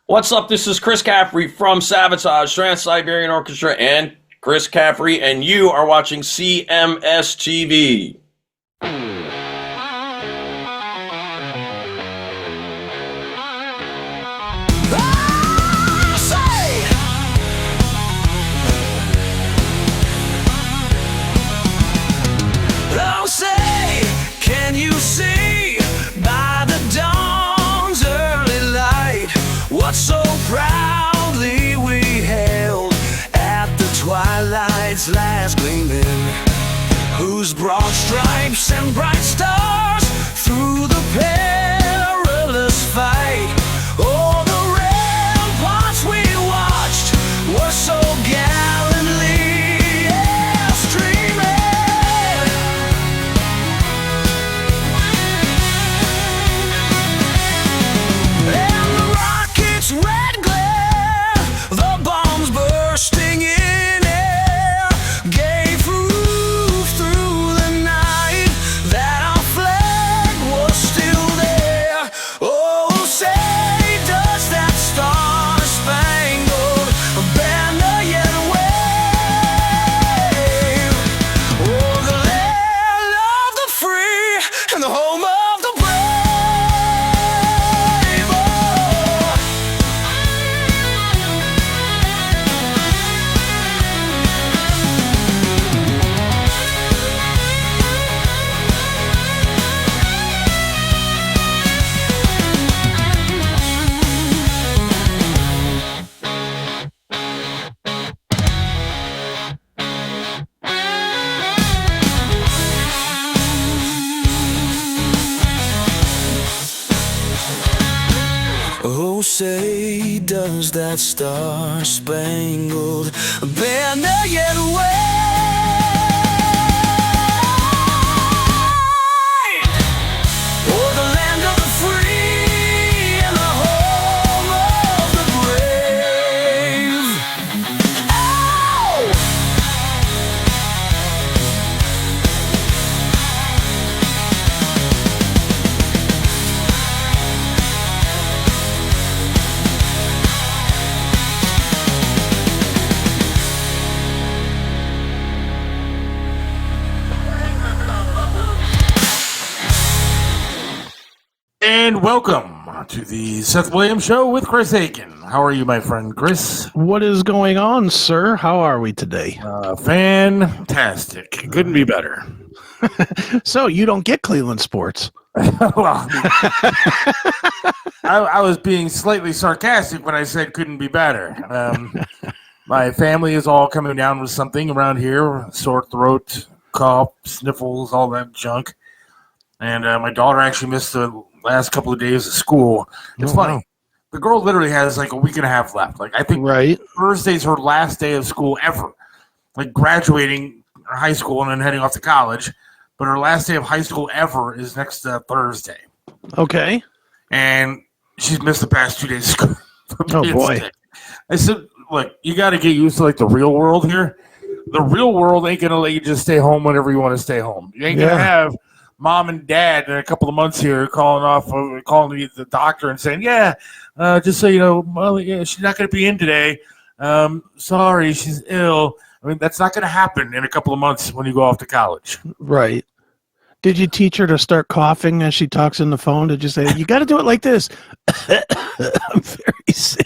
What's up? This is Chris Caffrey from Sabotage, Trans-Siberian Orchestra, and Chris Caffrey, and you are watching CMS TV. So proudly we hailed at the twilight's last gleaming, whose broad stripes and bright stars through the perilous fight. Oh, the ramparts we watched were so gallantly streaming, and the rockets' red glare, the bombs bursting in air, gave proof through the night that our flag was still there. Oh, say does that star-spangled banner yet wave? Oh, the land of the free and the home of the brave. Oh, say does that star-spangled banner yet wave? Oh, the land of the free and the home of the brave. Oh! And welcome to the Seth Williams Show with Chris Aiken. How are you, my friend Chris? What is going on, sir? How are we today? Fantastic. Couldn't be better. So you don't get Cleveland sports. Well, I was being slightly sarcastic when I said couldn't be better. My family is all coming down with something around here, sore throat, cough, sniffles, all that junk. And my daughter actually missed the last couple of days of school. It's funny. Wow. The girl literally has like a week and a half left. Like I think Right. Thursday's her last day of school ever. Like graduating high school and then heading off to college. But her last day of high school ever is next Thursday. Okay. And she's missed the past 2 days of school. Oh, boy. Sick. I said, look, you got to get used to like the real world here. The real world ain't going to let you just stay home whenever you want to stay home. You ain't going to have mom and dad in a couple of months here calling the doctor and saying, just so you know, Molly, she's not going to be in today. Sorry, she's ill. I mean, that's not going to happen in a couple of months when you go off to college. Right. Did you teach her to start coughing as she talks on the phone? Did you say, you got to do it like this? I'm very sick.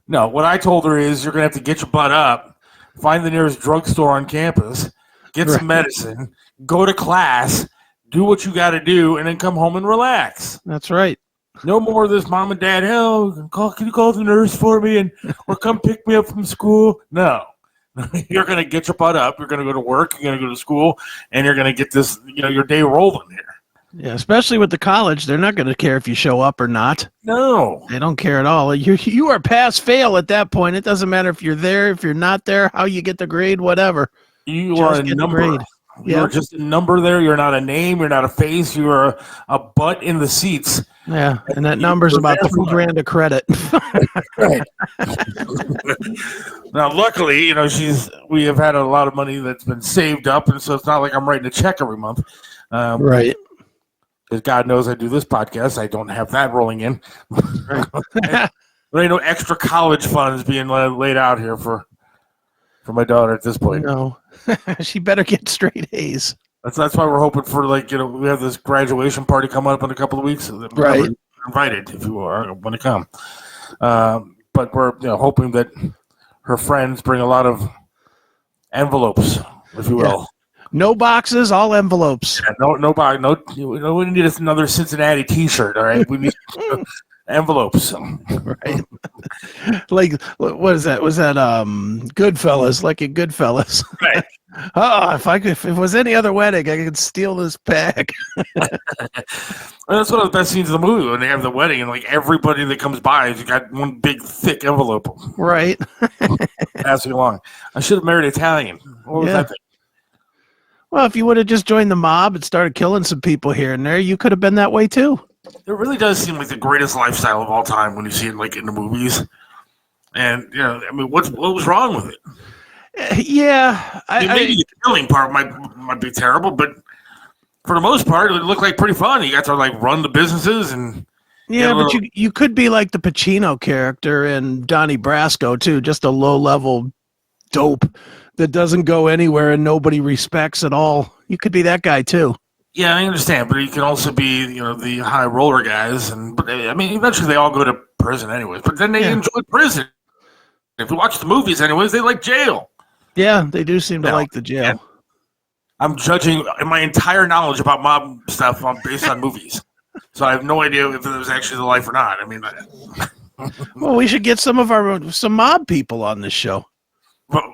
No, what I told her is you're going to have to get your butt up, find the nearest drugstore on campus, get some medicine, go to class, do what you got to do, and then come home and relax. That's right. No more of this mom and dad, can you call the nurse for me or come pick me up from school? No. You're going to get your butt up. You're going to go to work. You're going to go to school, and you're going to get this, your day rolling here. Yeah, especially with the college, they're not going to care if you show up or not. No. They don't care at all. You are pass fail at that point. It doesn't matter if you're there, if you're not there, how you get the grade, whatever. You are a number. You're just a number there. You're not a name. You're not a face. You are a butt in the seats. Yeah, and that number's about $2,000 of credit. Right. Now, luckily, we have had a lot of money that's been saved up, and so it's not like I'm writing a check every month. Right. Because God knows I do this podcast. I don't have that rolling in. There ain't no extra college funds being laid out here for my daughter at this point. No. She better get straight A's. That's why we're hoping for, like, we have this graduation party coming up in a couple of weeks. Right. You're invited if you want to come. But we're hoping that her friends bring a lot of envelopes, if you will. No boxes, all envelopes. Yeah, no. We need another Cincinnati T-shirt. All right, we need envelopes. Right. Like, what is that? Was that Goodfellas? Like in Goodfellas. Right. Oh, if it was any other wedding, I could steal this bag. That's one of the best scenes of the movie when they have the wedding and, like, everybody that comes by has got one big thick envelope. Right. Passing along. I should have married Italian. What was that thing? Well, if you would have just joined the mob and started killing some people here and there, you could have been that way too. It really does seem like the greatest lifestyle of all time when you see it, like, in the movies. And I mean, what was wrong with it? Yeah, maybe the killing part might be terrible, but for the most part, it looked like pretty fun. You got to, like, run the businesses and but you could be like the Pacino character in Donnie Brasco too, just a low level dope that doesn't go anywhere and nobody respects at all. You could be that guy too. Yeah, I understand, but you can also be, the high roller guys, but I mean, eventually they all go to prison anyways. But then they enjoy prison. If you watch the movies, anyways, they like jail. Yeah, they do seem to like the jail. And I'm judging my entire knowledge about mob stuff based on movies, so I have no idea if it was actually the life or not. I mean, well, we should get some mob people on this show.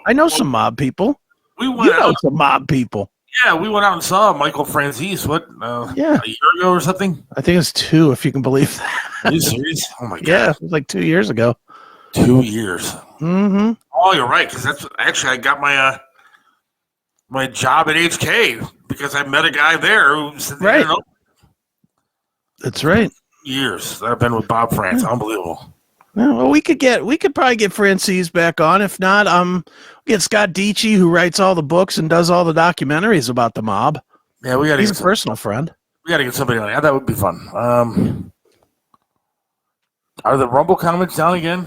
I know some mob people. We went out some mob people. Yeah, we went out and saw Michael Franzese, a year ago or something? I think it's 2, if you can believe that. Are you serious? Oh, my God. Yeah, it was like 2 years ago. 2 years. Mm-hmm. Oh, you're right, because that's actually, I got my job at HK because I met a guy there who said, right. That's right. Years I've been with Bob France. Unbelievable. Yeah, well, we could probably get Francis back on. If not, get Scott Dietschy, who writes all the books and does all the documentaries about the mob. Yeah, he's a personal friend. We got to get somebody on. Yeah, that would be fun. Are the Rumble comments down again?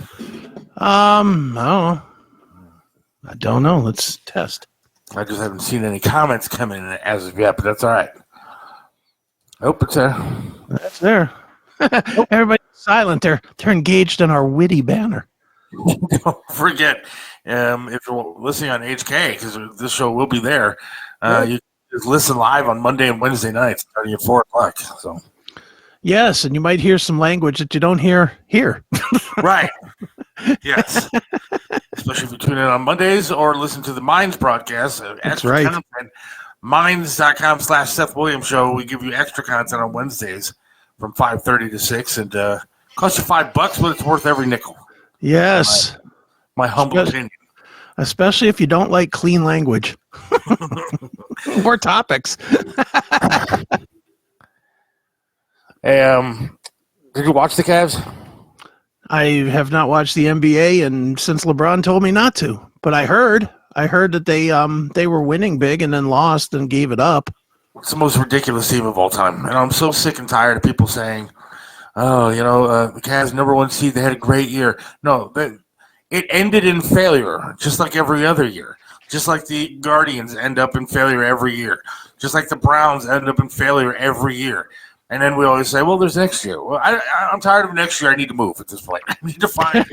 No. I don't know. Let's test. I just haven't seen any comments coming in as of yet, but that's all right. Nope, it's there. That's there. Everybody's silent. They're engaged in our witty banner. Don't forget, if you're listening on HK, because this show will be there, you can just listen live on Monday and Wednesday nights starting at 4 o'clock. So. Yes, and you might hear some language that you don't hear here. Right. Yes. Especially if you tune in on Mondays or listen to the Minds broadcast. That's right. Minds.com/Seth Williams Show. We give you extra content on Wednesdays from 5:30 to 6, and costs you $5, but it's worth every nickel. Yes. My humble opinion. Especially if you don't like clean language. More topics. Did you watch the Cavs? I have not watched the NBA, and since LeBron told me not to, but I heard that they were winning big and then lost and gave it up. It's the most ridiculous team of all time, and I'm so sick and tired of people saying, "Oh, the Cavs #1 seed, they had a great year." No, it ended in failure, just like every other year. Just like the Guardians end up in failure every year. Just like the Browns end up in failure every year. And then we always say, well, there's next year. Well, I'm tired of next year. I need to move at this point. I need to find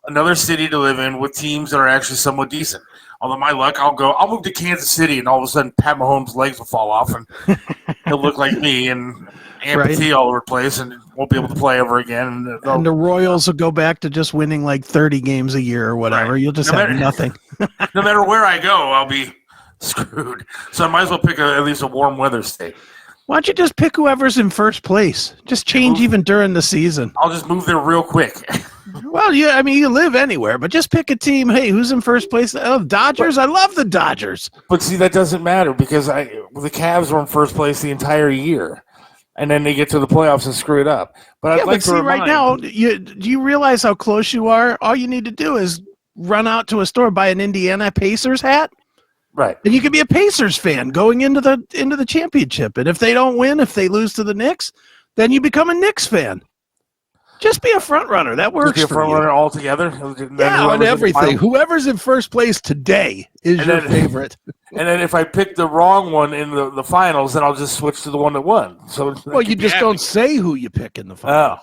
another city to live in with teams that are actually somewhat decent. Although my luck, I'll move to Kansas City, and all of a sudden Pat Mahomes' legs will fall off, and he'll look like me and amputee all over the place, and won't be able to play ever again. And the Royals will go back to just winning like 30 games a year or whatever. Right. You'll just have nothing. No matter where I go, I'll be screwed. So I might as well pick at least a warm weather state. Why don't you just pick whoever's in first place? Just change even during the season. I'll just move there real quick. Well, yeah, I mean, you live anywhere, but just pick a team. Hey, who's in first place? Oh, Dodgers? I love the Dodgers. But see, that doesn't matter because the Cavs were in first place the entire year, and then they get to the playoffs and screw it up. But I'd like to remind, right now, do you realize how close you are? All you need to do is run out to a store, buy an Indiana Pacers hat. Right. And you can be a Pacers fan going into the championship. And if they don't win, if they lose to the Knicks, then you become a Knicks fan. Just be a front runner. That works Just be a front runner altogether. Yeah, on everything. Whoever's in first place today is your favorite. And then if I pick the wrong one in the finals, then I'll just switch to the one that won. So well, you just don't say who you pick in the finals.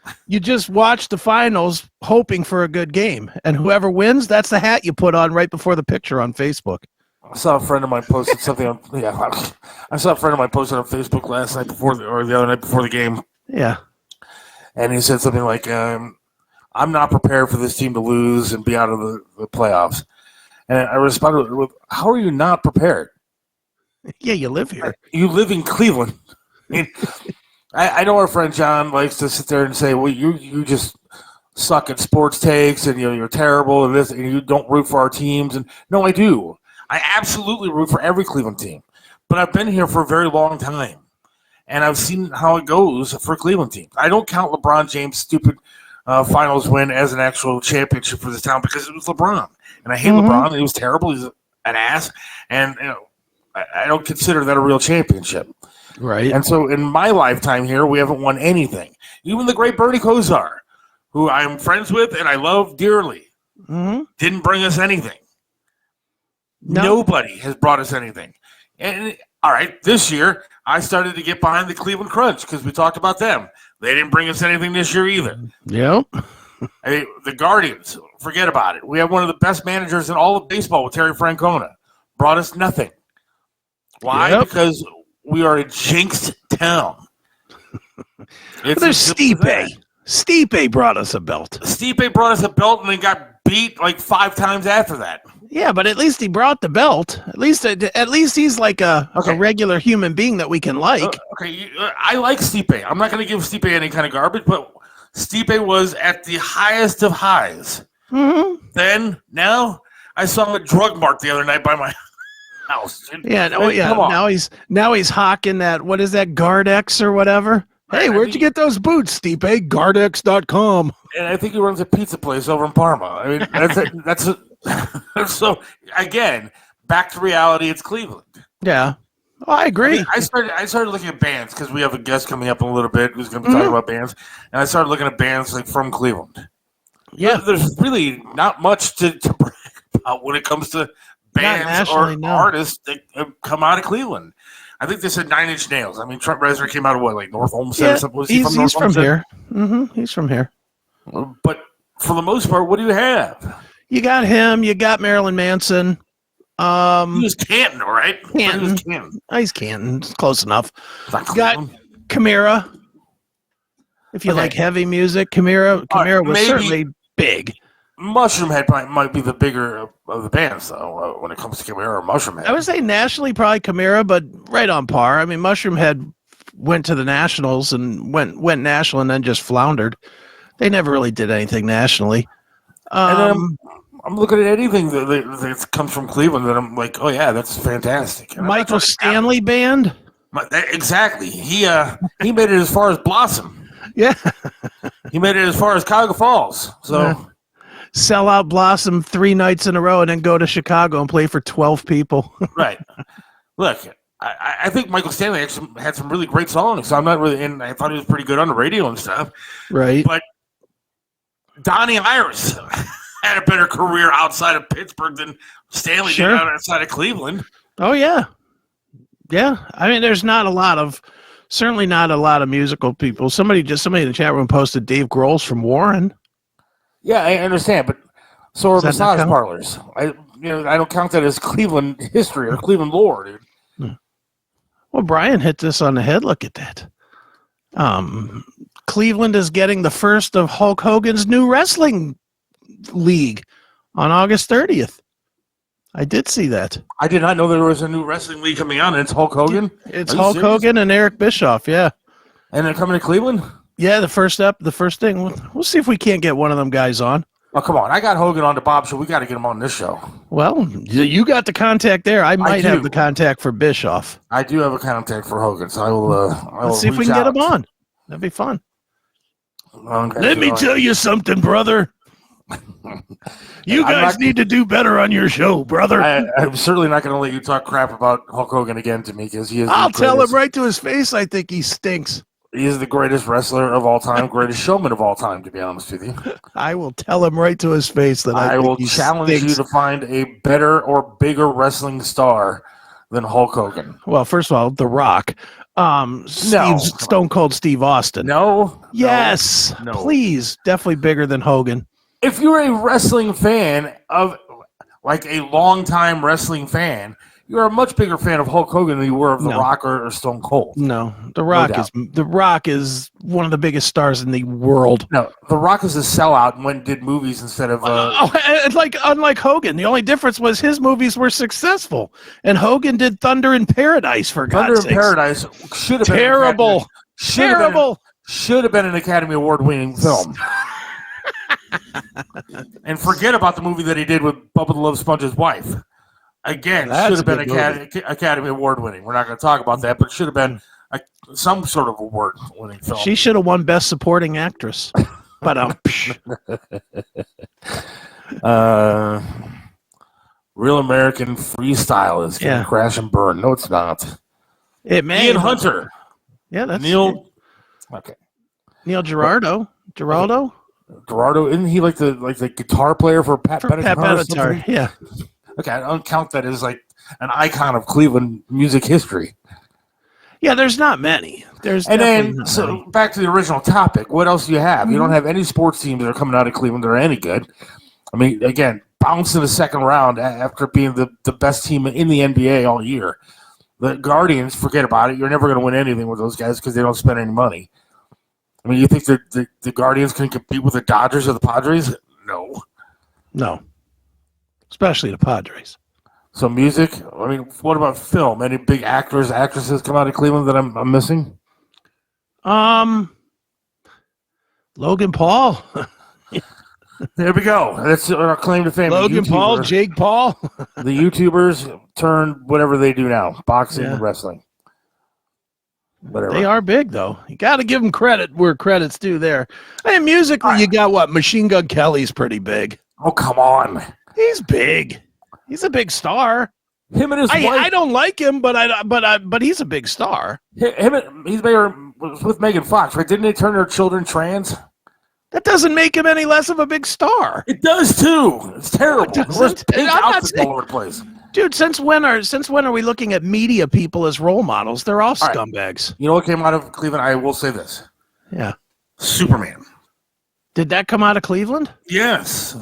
Oh. You just watch the finals hoping for a good game. And whoever wins, that's the hat you put on right before the picture on Facebook. I saw a friend of mine posted something on I saw a friend of mine posted on Facebook last night or the other night before the game. Yeah. And he said something like, I'm not prepared for this team to lose and be out of the playoffs. And I responded with, how are you not prepared? Yeah, you live here. You live in Cleveland. I mean, I know our friend John likes to sit there and say, well, you just suck at sports takes and you're terrible and this and you don't root for our teams. And no, I do. I absolutely root for every Cleveland team. But I've been here for a very long time. And I've seen how it goes for Cleveland teams. I don't count LeBron James' stupid finals win as an actual championship for this town because it was LeBron. And I hate LeBron. He was terrible. He's an ass. And I don't consider that a real championship. Right. And so in my lifetime here, we haven't won anything. Even the great Bernie Kosar, who I'm friends with and I love dearly, didn't bring us anything. No. Nobody has brought us anything. And all right, this year, I started to get behind the Cleveland Crunch because we talked about them. They didn't bring us anything this year either. Yep. I mean, the Guardians, forget about it. We have one of the best managers in all of baseball with Terry Francona. Brought us nothing. Why? Yep. Because we are a jinxed town. There's Stipe. Stipe brought us a belt. Stipe brought us a belt and then got beat like 5 times after that. Yeah, but at least he brought the belt. At least he's like a regular human being that we can like. I like Stipe. I'm not going to give Stipe any kind of garbage, but Stipe was at the highest of highs. Then, now, I saw him at Drug Mart the other night by my house. Yeah, now he's hawking that, what is that, Gardex or whatever? Hey, where'd you get those boots, Stipe? Gardex.com. And I think he runs a pizza place over in Parma. I mean, that's so, again, back to reality, it's Cleveland. Yeah. Oh, I agree. I started looking at bands because we have a guest coming up in a little bit who's going to be talking about bands. And I started looking at bands like from Cleveland. Yeah. There's really not much to brag about when it comes to bands or artists that come out of Cleveland. I think they said 9 Inch Nails. I mean, Trent Reznor came out of what, like North Olmsted or something? Was he he's from here. He's from here. But for the most part, what do you have? You got him. You got Marilyn Manson. He was Canton, all right? Canton. He's Canton. Close enough. You got Chimera. If you like heavy music, Chimera was certainly big. Mushroomhead might be the bigger of the bands, though, when it comes to Chimera or Mushroomhead. I would say nationally, probably Chimera, but right on par. I mean, Mushroomhead went to the Nationals and went national and then just floundered. They never really did anything nationally. And I'm looking at anything that comes from Cleveland that I'm like, oh, yeah, that's fantastic. And Michael Stanley Band? Exactly. He made it as far as Blossom. Yeah. He made it as far as Cuyahoga Falls. So sell out Blossom 3 nights in a row and then go to Chicago and play for 12 people. Right. Look, I think Michael Stanley actually had some really great songs. So I'm not really, and I thought he was pretty good on the radio and stuff. Right. But Donnie Iris had a better career outside of Pittsburgh than Stanley did outside of Cleveland. Oh, yeah. Yeah. I mean, there's certainly not a lot of musical people. Somebody in the chat room posted Dave Grohl's from Warren. Yeah, I understand, but so are massage parlors. I don't count that as Cleveland history or Cleveland lore, dude. Well, Brian hit this on the head. Look at that. Cleveland is getting the first of Hulk Hogan's new wrestling league on August 30th. I did see that. I did not know there was a new wrestling league coming on. It's Hulk Hogan? It's Hulk Hogan and Eric Bischoff, yeah. And they're coming to Cleveland? Yeah, the first thing. We'll see if we can't get one of them guys on. Oh, come on. I got Hogan on the Bob Show. We got to get him on this show. Well, you got the contact there. I might have the contact for Bischoff. I do have a contact for Hogan, so I will Let's see if we can get him on. That'd be fun. Let me tell you something, brother. You guys need to do better on your show, brother. I'm certainly not going to let you talk crap about Hulk Hogan again to me because he is. I'll tell him right to his face. I think he stinks. He is the greatest wrestler of all time, greatest showman of all time. To be honest with you, I will tell him right to his face that I will challenge you to find a better or bigger wrestling star than Hulk Hogan. Well, first of all, The Rock. Stone Cold Steve Austin. No. Yes. No. Please. Definitely bigger than Hogan. If you're a wrestling fan of like a long-time wrestling fan, you're a much bigger fan of Hulk Hogan than you were of The Rock or Stone Cold. No. The Rock is one of the biggest stars in the world. No, The Rock is a sellout and went and did movies instead of unlike Hogan. The only difference was his movies were successful. And Hogan did Thunder in Paradise for God's sakes. Thunder in Paradise should have been terrible. Should have been an Academy Award-winning film. And forget about the movie that he did with Bubba the Love Sponge's wife. Again, should have been Academy Award winning. We're not going to talk about that, but it should have been some sort of award winning film. She should have won Best Supporting Actress. But Real American Freestyle is going to crash and burn. No, it's not. It may. Ian Hunter. Yeah, that's Neil. Okay. Neil Gerardo. Gerardo, isn't he like the guitar player for Pat Benatar? Yeah. Okay, I don't count that as like an icon of Cleveland music history. Yeah, there's not many. Back to the original topic. What else do you have? Mm-hmm. You don't have any sports teams that are coming out of Cleveland that are any good. I mean, again, bounced in the second round after being the best team in the NBA all year. The Guardians, forget about it. You're never going to win anything with those guys because they don't spend any money. I mean, you think that the Guardians can compete with the Dodgers or the Padres? No. Especially the Padres. So music, I mean, what about film? Any big actors, actresses come out of Cleveland that I'm missing? Logan Paul. There we go. That's our claim to fame. Logan Paul, Jake Paul. The YouTubers turned whatever they do now, boxing and wrestling. Whatever. They are big, though. You got to give them credit where credit's due there. And musically, you got what? Machine Gun Kelly's pretty big. Oh, come on. He's big. He's a big star. Him and his wife. I don't like him, but he's a big star. He's with Megan Fox, right? Didn't they turn their children trans? That doesn't make him any less of a big star. It does too. It's terrible. There's pink outfits all over the place. Dude, since when are we looking at media people as role models? They're all scumbags. You know what came out of Cleveland? I will say this. Yeah. Superman. Did that come out of Cleveland? Yes.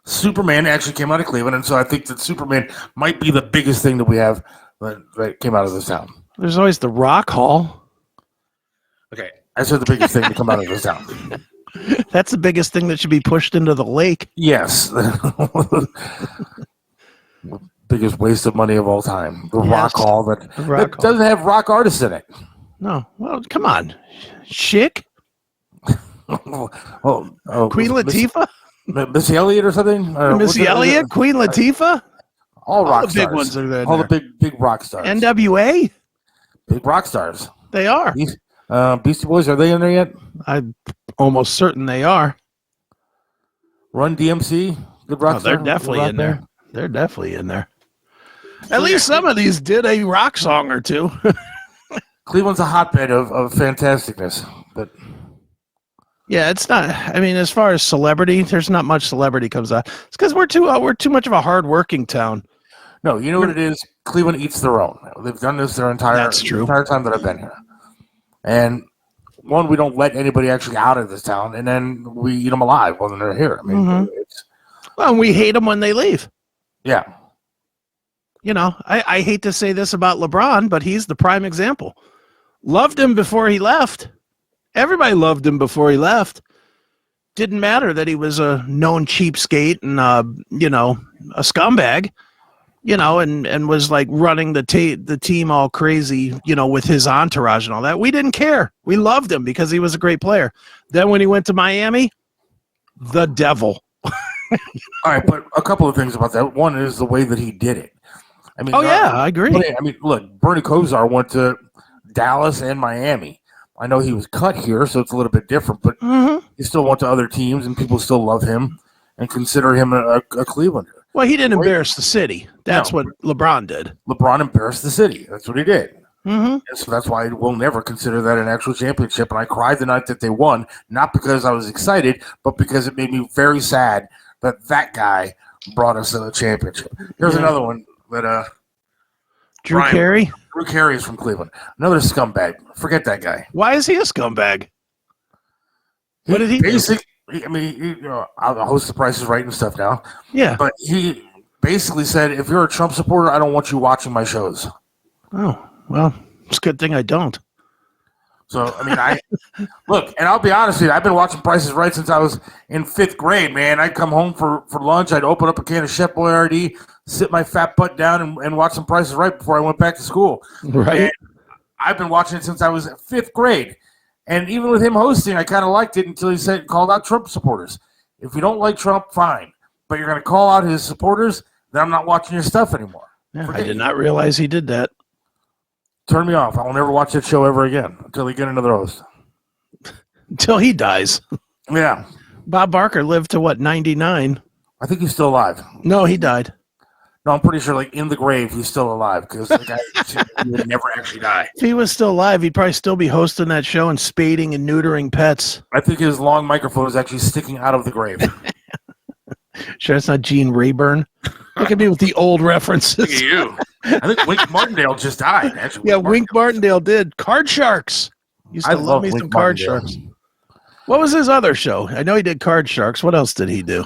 Superman actually came out of Cleveland, and so I think that Superman might be the biggest thing that we have that came out of this town. There's always the Rock Hall. Okay, I said the biggest thing to come out of this town. That's the biggest thing that should be pushed into the lake. Yes. Biggest waste of money of all time. The Rock Hall that doesn't have rock artists in it. No. Well, come on. Chic? Queen Latifah? Missy Elliott or something? Missy Elliott? Queen Latifah? All rock the stars. Big ones are there. All the big rock stars. NWA? Big rock stars. They are. Beastie Boys, are they in there yet? I'm almost certain they are. Run DMC? Good rock star? They're definitely in there. They're definitely in there. At least some of these did a rock song or two. Cleveland's a hotbed of fantasticness, but yeah, it's not. I mean, as far as celebrity, there's not much celebrity comes out. It's because we're too much of a hard-working town. No, you know what it is? Cleveland eats their own. They've done this their entire time that I've been here. And one, we don't let anybody actually out of this town, and then we eat them alive when they're here. I mean, and we hate them when they leave. Yeah. You know, I hate to say this about LeBron, but he's the prime example. Loved him before he left. Everybody loved him before he left. Didn't matter that he was a known cheapskate and, a scumbag, and was like running the team all crazy, with his entourage and all that. We didn't care. We loved him because he was a great player. Then when he went to Miami, the devil. All right, but a couple of things about that. One is the way that he did it. I mean, I agree. I mean, look, Bernie Kosar went to Dallas and Miami. I know he was cut here, so it's a little bit different, but he still went to other teams, and people still love him and consider him a Clevelander. Well, he didn't embarrass the city. That's what LeBron did. LeBron embarrassed the city. That's what he did. Mm-hmm. And so that's why we'll never consider that an actual championship. And I cried the night that they won, not because I was excited, but because it made me very sad that guy brought us to the championship. Here's another one that Drew Carey? Drew Carey is from Cleveland. Another scumbag. Forget that guy. Why is he a scumbag? What did he do? I mean, I'll host The Price is Right and stuff now. Yeah. But he basically said, if you're a Trump supporter, I don't want you watching my shows. Oh, well, it's a good thing I don't. So, I mean, look, and I'll be honest with you, I've been watching Price is Right since I was in 5th grade, man. I'd come home for lunch, I'd open up a can of Chef Boyardee, sit my fat butt down and watch some Price is Right before I went back to school. Right. And I've been watching it since I was 5th grade. And even with him hosting, I kind of liked it until he called out Trump supporters. If you don't like Trump, fine. But you're going to call out his supporters, then I'm not watching your stuff anymore. Yeah, I did not realize he did that. Turn me off. I will never watch that show ever again until he get another host. Until he dies. Yeah. Bob Barker lived to, 99? I think he's still alive. No, he died. No, I'm pretty sure, in the grave, he's still alive because the guy would never actually die. If he was still alive, he'd probably still be hosting that show and spading and neutering pets. I think his long microphone is actually sticking out of the grave. Sure, it's not Gene Rayburn. Look at me with the old references. Look at you. I think Wink Martindale just died, actually. Yeah, Wink Martindale did. Card Sharks. Used to love me some Card Sharks. What was his other show? I know he did Card Sharks. What else did he do?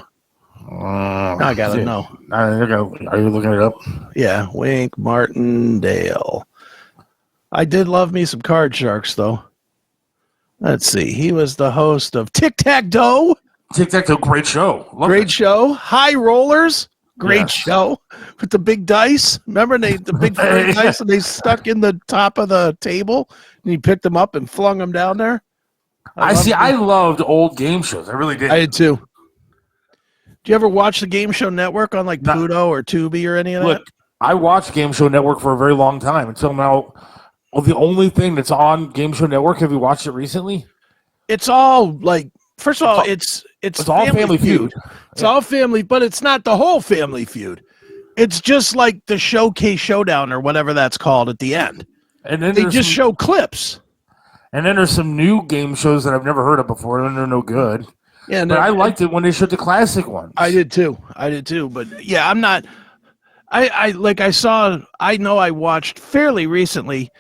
I gotta know. Are you looking it up? Yeah, Wink Martindale. I did love me some Card Sharks, though. Let's see. He was the host of Tic Tac Toe. Tic Tac Toe, great show. Great show. High Rollers. Great show with the big dice. Remember the big dice and they stuck in the top of the table and he picked them up and flung them down there. I loved old game shows. I really did. I did too. Do you ever watch the Game Show Network on Pluto or Tubi or any of that? Look, I watched Game Show Network for a very long time until now. Well, the only thing that's on Game Show Network, have you watched it recently? It's all first of all, it's all Family Feud. It's all family, but it's not the whole Family Feud. It's just like the Showcase Showdown or whatever that's called at the end. And then they just show clips. And then there's some new game shows that I've never heard of before, and they're no good. Yeah, but I liked it when they showed the classic ones. I did too. But yeah, I'm not. I know I watched fairly recently.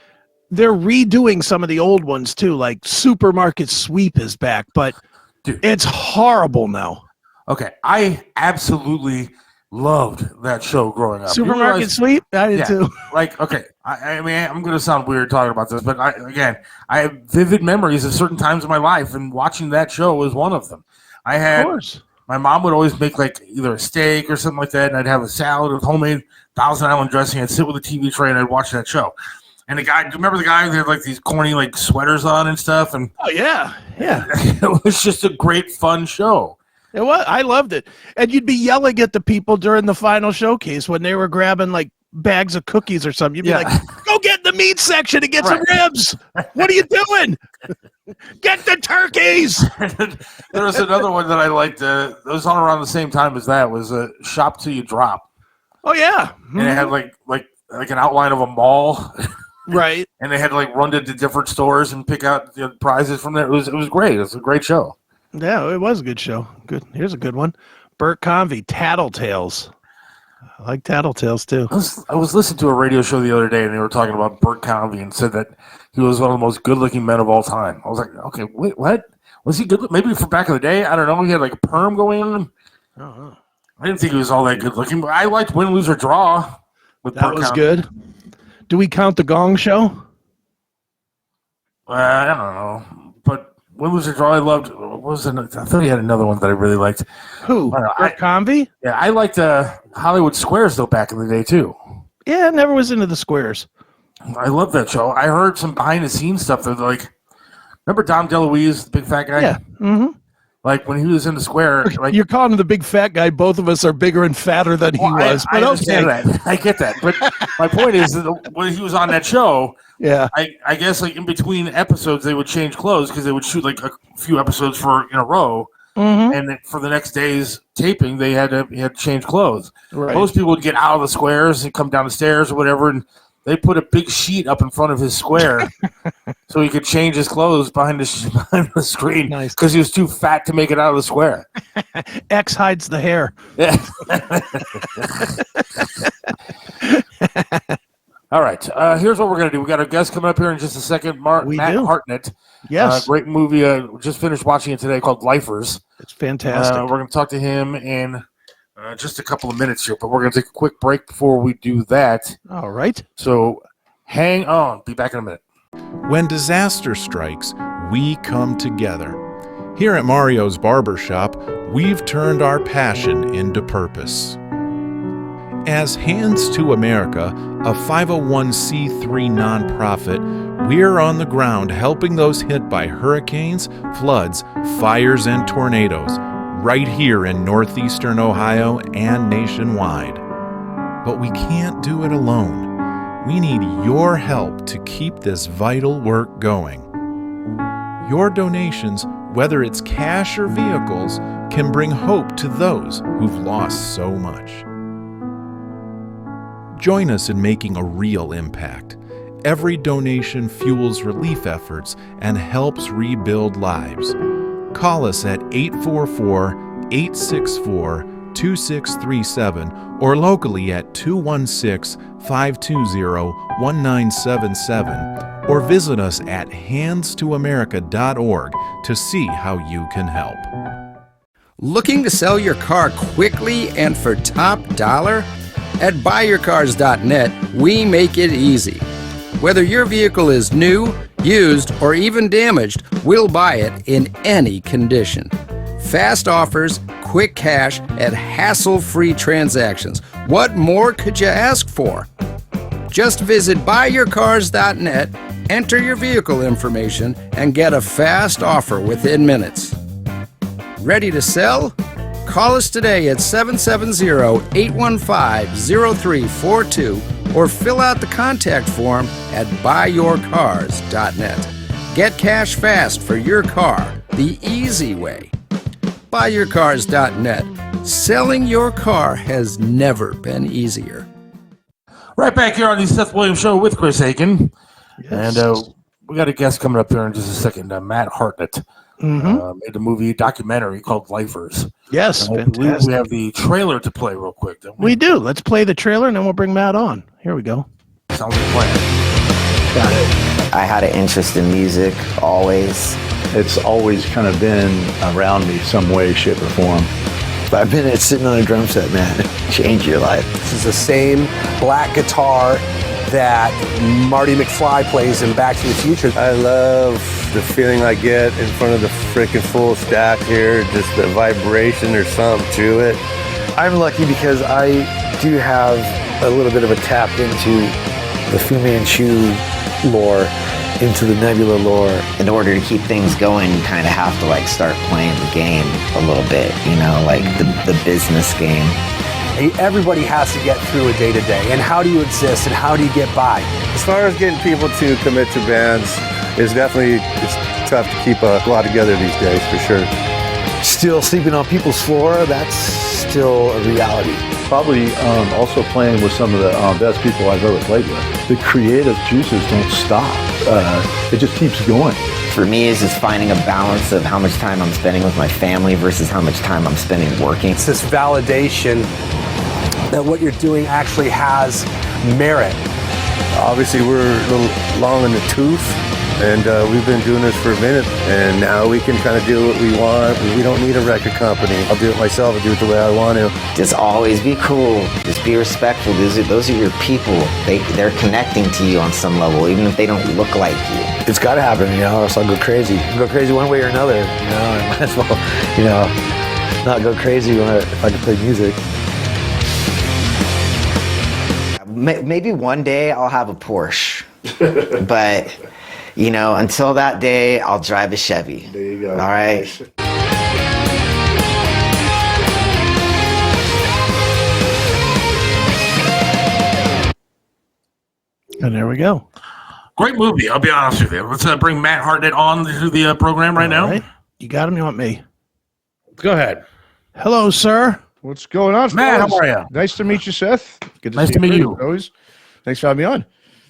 They're redoing some of the old ones too, like Supermarket Sweep is back, but it's horrible now. Okay, I absolutely loved that show growing up. Supermarket Sweep? I did too. Okay, I mean, I'm going to sound weird talking about this, but I have vivid memories of certain times in my life, and watching that show was one of them. Of course. My mom would always make either a steak or something like that, and I'd have a salad with homemade Thousand Island dressing. I'd sit with a TV tray and I'd watch that show. And do you remember the guy who had these corny sweaters on and stuff? And oh yeah. It was just a great fun show. It was. I loved it. And you'd be yelling at the people during the final showcase when they were grabbing bags of cookies or something. You'd be like, "Go get in the meat section and get some ribs. What are you doing? Get the turkeys." There was another one that I liked. It was on around the same time as that. Was Shop Till You Drop. Oh yeah. And it had like an outline of a mall. Right. And they had to run to different stores and pick out the prizes from there. It was great. It was a great show. Yeah, it was a good show. Good. Here's a good one. Burt Convey, Tattletales. I like Tattletales too. I was listening to a radio show the other day, and they were talking about Burt Convey and said that he was one of the most good-looking men of all time. I was like, okay, wait, what? Was he good? Maybe for back in the day? I don't know. He had a perm going on. Oh. I didn't think he was all that good-looking, but I liked Win, Lose, or Draw. That was good. Do we count the Gong Show? I don't know, but Win, Lose, or Draw, I loved. What was it? I thought he had another one that I really liked. Who? Burt Convey? Yeah, I liked Hollywood Squares though back in the day too. Yeah, I never was into the Squares. I love that show. I heard some behind-the-scenes stuff. That remember Dom DeLuise, the big fat guy? Yeah. Mm-hmm. When he was in the Square, you're calling him the big fat guy. Both of us are bigger and fatter than he was. I understand that. I get that. But my point is that when he was on that show, Yeah. I guess like in between episodes they would change clothes because they would shoot like a few episodes in a row, and then for the next day's taping they had to change clothes. Right. Most people would get out of the squares and come down the stairs or whatever, and they put a big sheet up in front of his square so he could change his clothes behind the screen because he was too fat to make it out of the square. X hides the hair. Yeah. All right. Here's what we're going to do. We got a guest coming up here in just a second. Matt Hartnett. Yes. Great movie. Just finished watching it today called Lifers. It's fantastic. We're going to talk to him in just a couple of minutes here, but we're going to take a quick break before we do that. All right. So hang on. Be back in a minute. When disaster strikes, we come together. Here at Mario's Barbershop, we've turned our passion into purpose. As Hands to America, a 501c3 nonprofit, we're on the ground helping those hit by hurricanes, floods, fires, and tornadoes, right here in northeastern Ohio and nationwide. But we can't do it alone. We need your help to keep this vital work going. Your donations, whether it's cash or vehicles, can bring hope to those who've lost so much. Join us in making a real impact. Every donation fuels relief efforts and helps rebuild lives. Call us at 844-864-2637 or locally at 216-520-1977 or visit us at handstoamerica.org to see how you can help. Looking to sell your car quickly and for top dollar? At buyyourcars.net, we make it easy. Whether your vehicle is new, used, or even damaged, we'll buy it in any condition. Fast offers, quick cash, and hassle-free transactions. What more could you ask for? Just visit buyyourcars.net, enter your vehicle information, and get a fast offer within minutes. Ready to sell? Call us today at 770-815-0342 or fill out the contact form at buyyourcars.net. Get cash fast for your car the easy way. Buyyourcars.net. Selling your car has never been easier. Right back here on the Seth Williams Show with Chris Aiken. Yes. And we got a guest coming up here in just a second, Matt Hartnett. Made a movie documentary called Lifers. Yes, I believe we have the trailer to play real quick, don't we? We do. Let's play the trailer and then we'll bring Matt on. Here we go. Sounds like a plan. Got it. I had an interest in music always. It's always kind of been around me some way, shape, or form. 5 minutes sitting on a drum set, man, change your life. This is the same black guitar that Marty McFly plays in Back to the Future. I love the feeling I get in front of the freaking full stack here, just the vibration or something to it. I'm lucky because I do have a little bit of a tap into the Fu Manchu lore, into the Nebula lore. In order to keep things going, you kind of have to like start playing the game a little bit, you know, like the business game. Everybody has to get through a day-to-day, and how do you exist and how do you get by? As far as getting people to commit to bands, it's tough to keep a lot together these days, for sure. Still sleeping on people's floor, that's still a reality. Probably also playing with some of the best people I've ever played with. The creative juices don't stop. It just keeps going. For me, it's just finding a balance of how much time I'm spending with my family versus how much time I'm spending working. It's this validation that what you're doing actually has merit. Obviously, we're a little long in the tooth, and we've been doing this for a minute, and now we can kind of do what we want. We don't need a record company. I'll do it myself. I'll do it the way I want to. Just always be cool. Just be respectful. Those are your people. They're connecting to you on some level, even if they don't look like you. It's got to happen, you know, or else I'll go crazy. I'll go crazy one way or another, you know. I might as well, you know, not go crazy if I can play music. Maybe one day I'll have a Porsche, but you know, until that day, I'll drive a Chevy. There you go. All right. And there we go. Great movie. I'll be honest with you. Let's bring Matt Hartnett on to the program right now. Right. You got him. You want me? Go ahead. Hello, sir. What's going on, Matt, fellas? how are you? Nice to meet you, Seth. Good to Nice see to meet Chris, you. as always. Thanks for having me on.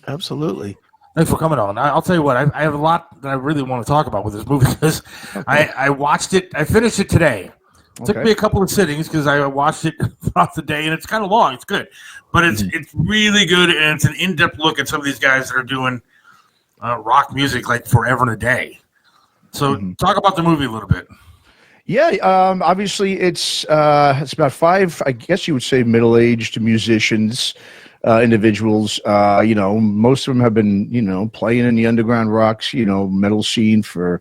Absolutely. Thanks for coming on. I'll tell you what, I have a lot that I really want to talk about with this movie because I watched it. I finished it today. It took me a couple of sittings because I watched it throughout the day, and it's kind of long. It's good. But it's really good, and it's an in-depth look at some of these guys that are doing rock music like forever and a day. So talk about the movie a little bit. Yeah, obviously it's about 5, I guess you would say, middle-aged musicians, individuals. Most of them have been, playing in the underground rocks, metal scene for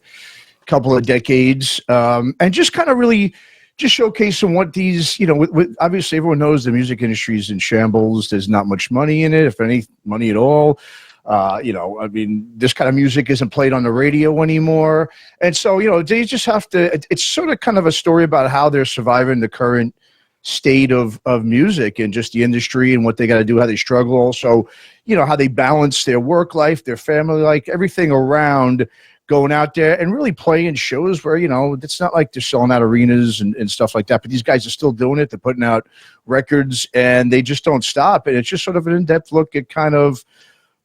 a couple of decades, and just kind of really just showcasing what these, with obviously everyone knows the music industry is in shambles. There's not much money in it, if any money at all. This kind of music isn't played on the radio anymore. And so, they just have to, it's sort of kind of a story about how they're surviving the current state of music and just the industry and what they got to do, how they struggle. Also, how they balance their work life, their family life, everything around going out there and really playing shows where, it's not like they're selling out arenas and stuff like that, but these guys are still doing it. They're putting out records and they just don't stop. And it's just sort of an in-depth look at kind of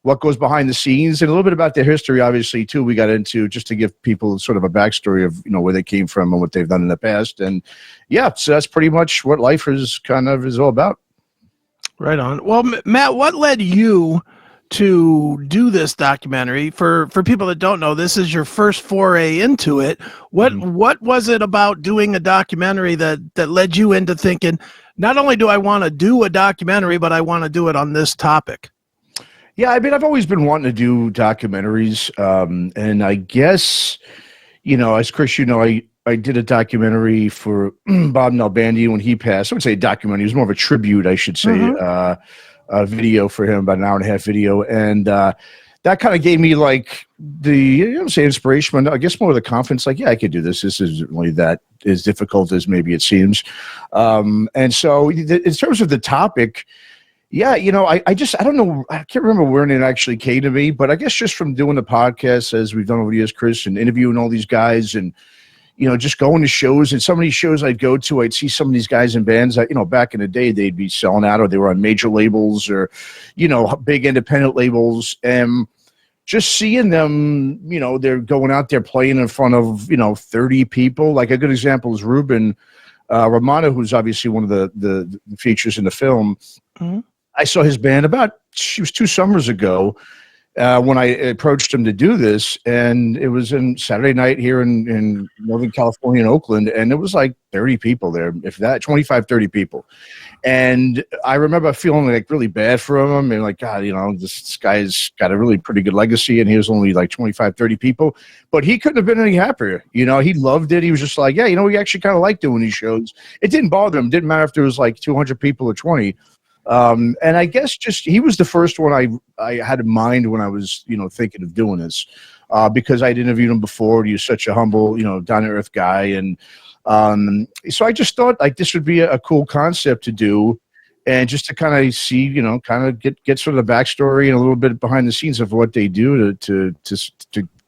what goes behind the scenes and a little bit about their history, obviously, too, we got into just to give people sort of a backstory of, where they came from and what they've done in the past. And yeah, so that's pretty much what LIFERS kind of is all about. Right on. Well, Matt, what led you to do this documentary? For people that don't know, this is your first foray into it. What was it about doing a documentary that led you into thinking, not only do I want to do a documentary, but I want to do it on this topic? Yeah, I've always been wanting to do documentaries, and I guess, as Chris, I did a documentary for Bob Nalbandian when he passed. I would say a documentary. It was more of a tribute, I should say, a video for him, about an hour and a half video, and that kind of gave me like the inspiration, but I guess more of the confidence. Like, yeah, I could do this. This isn't really that as difficult as maybe it seems. And so, in terms of the topic. Yeah, I don't know. I can't remember when it actually came to me, but I guess just from doing the podcast as we've done over the years, Chris, and interviewing all these guys and, just going to shows. And some of these shows I'd go to, I'd see some of these guys in bands that, back in the day, they'd be selling out or they were on major labels or, big independent labels. And just seeing them, they're going out there playing in front of, 30 people. Like a good example is Ruben Romano, who's obviously one of the features in the film. I saw his band it was 2 summers ago when I approached him to do this, and it was in Saturday night here in Northern California in Oakland, and it was like 30 people there, if that, 25, 30 people. And I remember feeling like really bad for him and like, God, this guy's got a really pretty good legacy, and he was only like 25, 30 people, but he couldn't have been any happier. He loved it. He was just like, yeah, we actually kind of like doing these shows. It didn't bother him. Didn't matter if there was like 200 people or 20. And I guess just he was the first one I had in mind when I was, thinking of doing this, because I'd interviewed him before. He was such a humble, down-to-earth guy. And so I just thought like this would be a cool concept to do and just to kind of see, kind of get sort of the backstory and a little bit behind the scenes of what they do to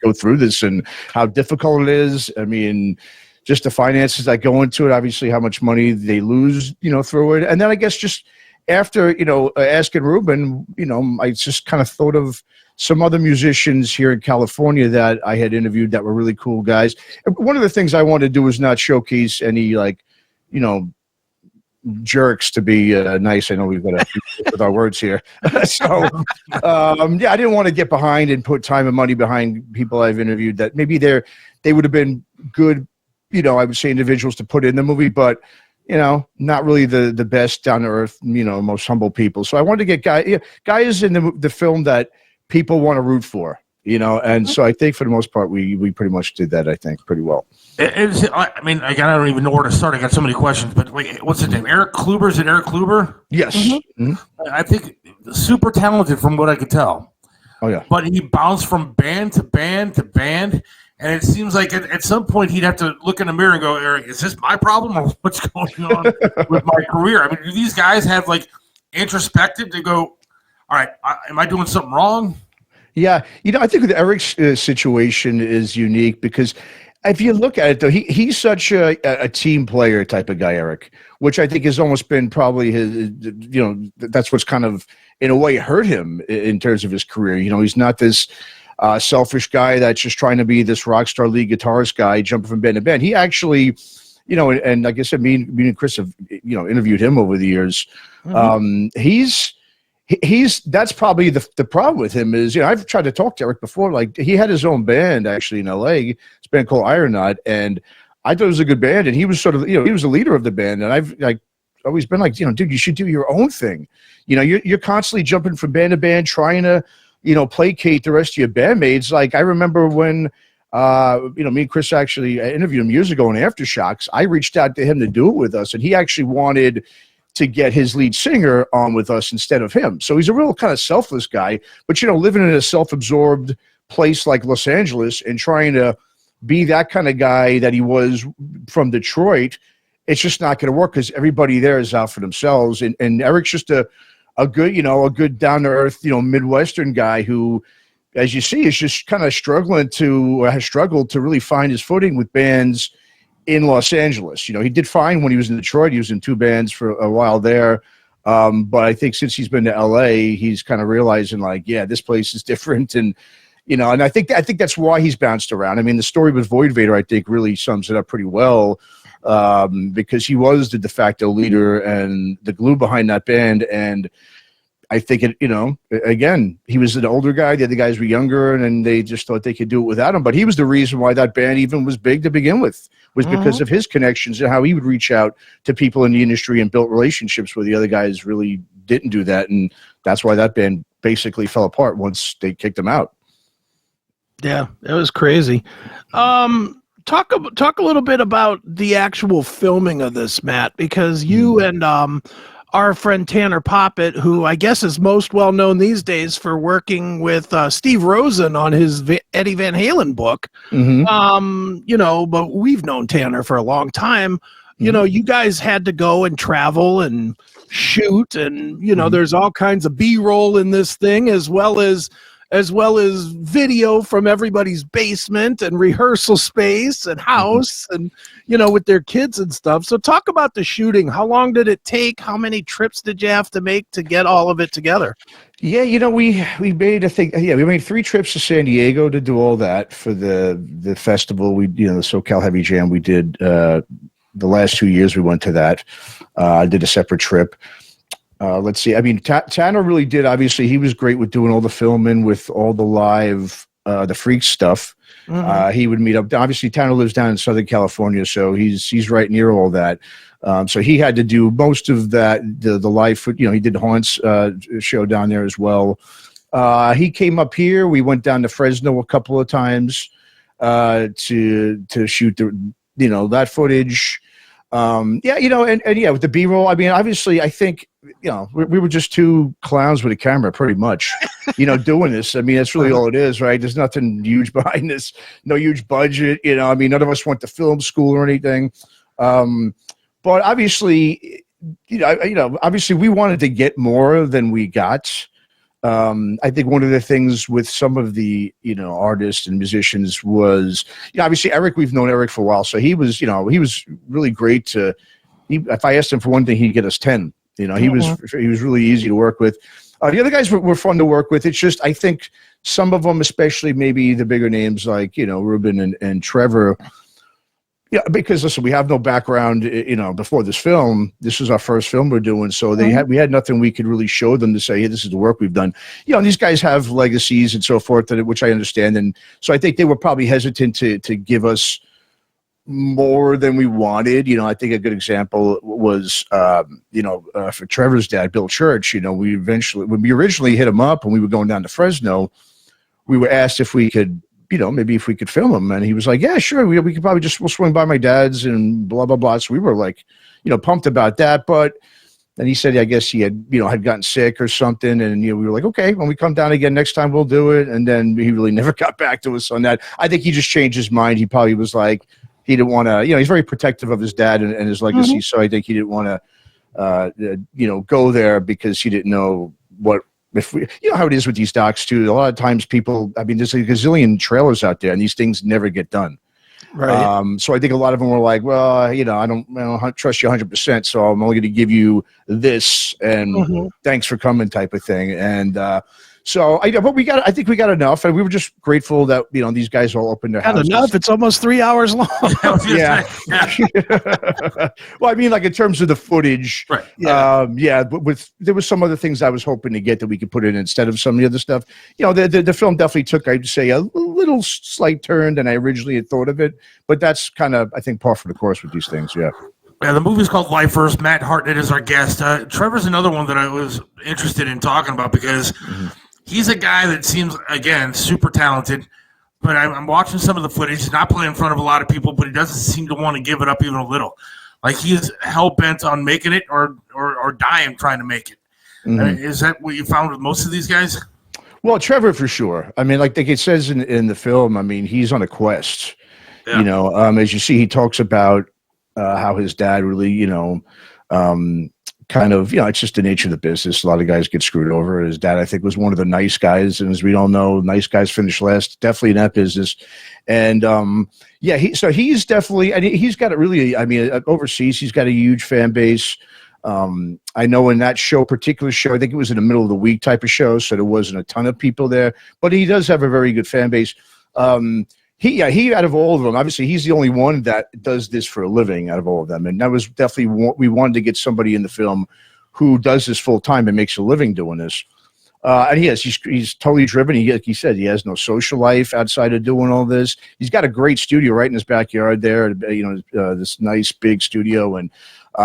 go through this and how difficult it is. I mean, just the finances that go into it, obviously how much money they lose, through it. And then I guess just after, asking Ruben, I just kind of thought of some other musicians here in California that I had interviewed that were really cool guys. And one of the things I wanted to do was not showcase any jerks, to be nice. I know we've got to with our words here. So, I didn't want to get behind and put time and money behind people I've interviewed that maybe they would have been good, I would say individuals to put in the movie, but not really the best down to earth, most humble people. So I wanted to get guys in the film that people want to root for, and so I think for the most part, we pretty much did that, I think, pretty well. I don't even know where to start. I got so many questions, but wait, what's his name? Eric Kluber? Is it Eric Kluber? Yes. Mm-hmm. I think super talented from what I could tell. Oh, yeah. But he bounced from band to band to band. And it seems like at some point he'd have to look in the mirror and go, Eric, is this my problem or what's going on with my career? I mean, do these guys have like introspective to go, all right, am I doing something wrong? Yeah, I think with Eric's situation is unique because if you look at it, though, he's such a team player type of guy, Eric, which I think has almost been probably his, that's what's kind of, in a way, hurt him in terms of his career. He's not this selfish guy that's just trying to be this rock star lead guitarist guy jumping from band to band. He actually, and like I said, me and Chris have, interviewed him over the years. He's that's probably the problem with him is, I've tried to talk to Eric before. Like, he had his own band actually in LA. It's a band called Iron Knot, and I thought it was a good band. And he was sort of, he was the leader of the band. And I've always been like, dude, you should do your own thing. You're constantly jumping from band to band, trying to, placate the rest of your bandmates. Like, I remember when, me and Chris actually interviewed him years ago in Aftershocks. I reached out to him to do it with us, and he actually wanted to get his lead singer on with us instead of him. So he's a real kind of selfless guy, but, living in a self-absorbed place like Los Angeles and trying to be that kind of guy that he was from Detroit, it's just not going to work because everybody there is out for themselves. And Eric's just a good down-to-earth, Midwestern guy who, as you see, is just kind of has struggled to really find his footing with bands in Los Angeles. He did fine when he was in Detroit. He was in 2 bands for a while there. But I think since he's been to LA, he's kind of realizing like, yeah, this place is different. And, and I think that's why he's bounced around. I mean, the story with Void Vader, I think, really sums it up pretty well, because he was the de facto leader and the glue behind that band. And I think again, he was an older guy. The other guys were younger, and they just thought they could do it without him. But he was the reason why that band even was big to begin with, was because of his connections and how he would reach out to people in the industry and built relationships where the other guys really didn't do that. And that's why that band basically fell apart once they kicked him out. Yeah, it was crazy. Talk a little bit about the actual filming of this, Matt, because you and our friend Tanner Poppet, who I guess is most well known these days for working with Steve Rosen on his Eddie Van Halen book. But we've known Tanner for a long time. You guys had to go and travel and shoot, and there's all kinds of B-roll in this thing, as well as video from everybody's basement and rehearsal space and house and, with their kids and stuff. So talk about the shooting. How long did it take? How many trips did you have to make to get all of it together? Yeah, we made, we made 3 trips to San Diego to do all that for the festival. We, the SoCal Heavy Jam, we did the last 2 years we went to that. I did a separate trip. Let's see. I mean, Tanner really did. Obviously, he was great with doing all the filming with all the live, the Freaks stuff. He would meet up. Obviously, Tanner lives down in Southern California, so he's right near all that. So he had to do most of that. The live, he did Haunt's show down there as well. He came up here. We went down to Fresno a couple of times to shoot that footage. And with the B-roll, I mean, obviously, I think, we were just 2 clowns with a camera pretty much, doing this. I mean, that's really all it is, right? There's nothing huge behind this, no huge budget, I mean, none of us went to film school or anything. But obviously, obviously we wanted to get more than we got. I think one of the things with some of the, artists and musicians was, obviously Eric, we've known Eric for a while. So he was really great if I asked him for one thing, he'd get us 10, he was really easy to work with. The other guys were fun to work with. It's just, I think some of them, especially maybe the bigger names like, Ruben and Trevor, because listen, we have no background, before this film. This is our first film we're doing, so we had nothing we could really show them to say, hey, this is the work we've done. These guys have legacies and so forth, which I understand, and so I think they were probably hesitant to give us more than we wanted. I think a good example was, for Trevor's dad, Bill Church. When we originally hit him up when we were going down to Fresno, we were asked if we could. Maybe if we could film him. And he was like, yeah, sure. We could probably we'll swing by my dad's and blah, blah, blah. So we were like, pumped about that. But then he said, I guess he had gotten sick or something. And, we were like, okay, when we come down again next time, we'll do it. And then he really never got back to us on that. I think he just changed his mind. He probably was like, he didn't want to, he's very protective of his dad and his legacy. So I think he didn't want to, go there because he didn't know what if we, you know how it is with these docs too. A lot of times people, I mean, there's a gazillion trailers out there, and these things never get done. Right. So I think a lot of them were like, well, I don't trust you 100%, so I'm only going to give you this, and thanks for coming, type of thing. And but I think we got enough, and we were just grateful that these guys all opened their houses. Enough. It's almost 3 hours long. Yeah. Well, I mean, like in terms of the footage, right? But there was some other things I was hoping to get that we could put in instead of some of the other stuff. The film definitely took, I'd say, a little slight turn than I originally had thought of it, but that's kind of, I think, par for the course with these things. Yeah. Yeah, the movie's called Lifers. Matt Hartnett is our guest. Trevor's another one that I was interested in talking about because he's a guy that seems, again, super talented, but I'm watching some of the footage. He's not playing in front of a lot of people, but he doesn't seem to want to give it up even a little. Like he's hell-bent on making it or dying trying to make it. Is that what you found with most of these guys? Well, Trevor, for sure. I mean, like it says in the film, I mean, he's on a quest. Yeah. As you see, he talks about how his dad really, kind of, it's just the nature of the business. A lot of guys get screwed over. His dad, I think, was one of the nice guys. And as we all know, nice guys finish last, definitely in that business. And he's definitely, and he's got it really, I mean, overseas, he's got a huge fan base. I know in that particular show, I think it was in the middle of the week type of show, so there wasn't a ton of people there, but he does have a very good fan base. He out of all of them, obviously he's the only one that does this for a living out of all of them. And that was definitely we wanted to get somebody in the film who does this full time and makes a living doing this. And he's totally driven. Like he said, he has no social life outside of doing all this. He's got a great studio right in his backyard there, this nice big studio. And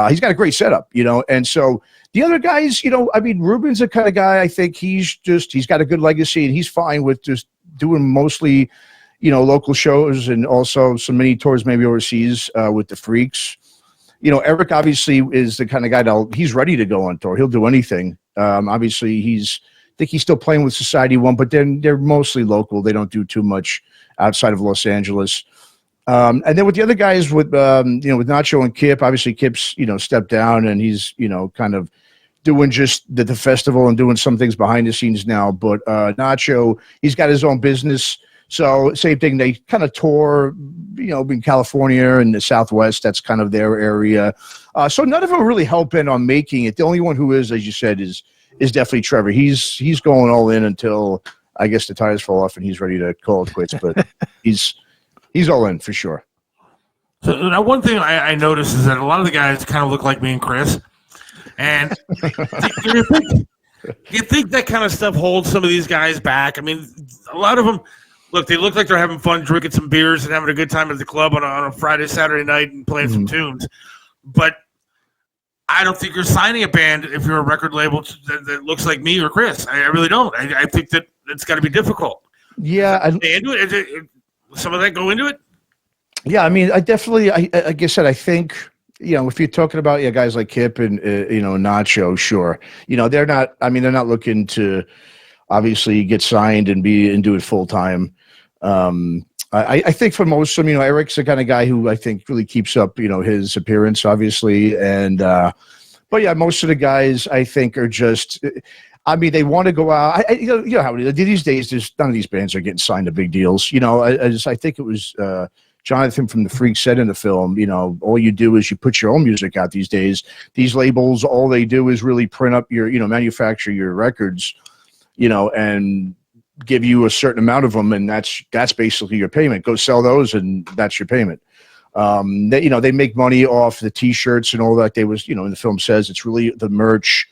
he's got a great setup, and so the other guys, I mean, Ruben's the kind of guy, I think he's got a good legacy and he's fine with just doing mostly, local shows and also some mini tours maybe overseas with the Freaks. Eric obviously is the kind of guy he's ready to go on tour. He'll do anything. Obviously I think he's still playing with Society One, but then they're mostly local. They don't do too much outside of Los Angeles. And then with the other guys with Nacho and Kip, obviously Kip's, stepped down and he's, kind of doing just the festival and doing some things behind the scenes now. But Nacho, he's got his own business. So same thing. They kind of tour, in California and the Southwest. That's kind of their area. So none of them are really hell-bent on making it. The only one who is, as you said, is definitely Trevor. He's going all in until I guess the tires fall off and he's ready to call it quits. But he's all in for sure. So now one thing I noticed is that a lot of the guys kind of look like me and Chris. And you think that kind of stuff holds some of these guys back? I mean, a lot of them, look, they look like they're having fun drinking some beers and having a good time at the club on a Friday, Saturday night and playing some tunes. But I don't think you're signing a band if you're a record label that looks like me or Chris. I really don't. I think that it's got to be difficult. Yeah. Some of that go into it? Yeah, I mean, I definitely, like I said, I think, if you're talking about guys like Kip and, Nacho, sure. They're not looking to obviously get signed and do it full time. I think for most of them, Eric's the kind of guy who I think really keeps up, his appearance, obviously. And, but yeah, most of the guys I think are just, they want to go out. How it is. These days, none of these bands are getting signed to big deals. I think it was Jonathan from the Freaks said in the film, all you do is you put your own music out these days. These labels, all they do is really print up your, manufacture your records, and give you a certain amount of them, and that's basically your payment. Go sell those, and that's your payment. They make money off the T-shirts and all that. In the film says it's really the merch.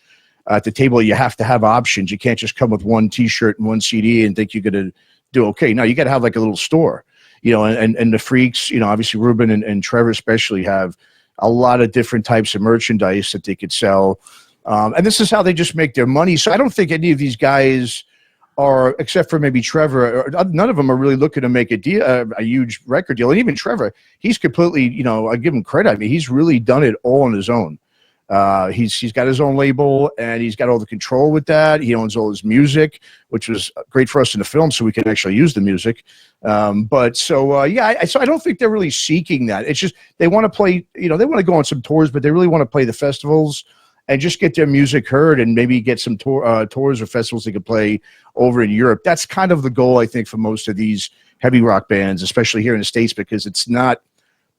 At the table, you have to have options. You can't just come with one T-shirt and one CD and think you're going to do okay. No, you got to have like a little store, and the Freaks, obviously Ruben and Trevor especially have a lot of different types of merchandise that they could sell. And this is how they just make their money. So I don't think any of these guys are, except for maybe Trevor, none of them are really looking to make a huge record deal. And even Trevor, he's completely, I give him credit. I mean, he's really done it all on his own. He's got his own label and he's got all the control with that. He owns all his music, which was great for us in the film so we can actually use the music. So I don't think they're really seeking that. It's just, they want to play, they want to go on some tours, but they really want to play the festivals and just get their music heard, and maybe get some tours or festivals they could play over in Europe. That's kind of the goal, I think, for most of these heavy rock bands, especially here in the States, because it's not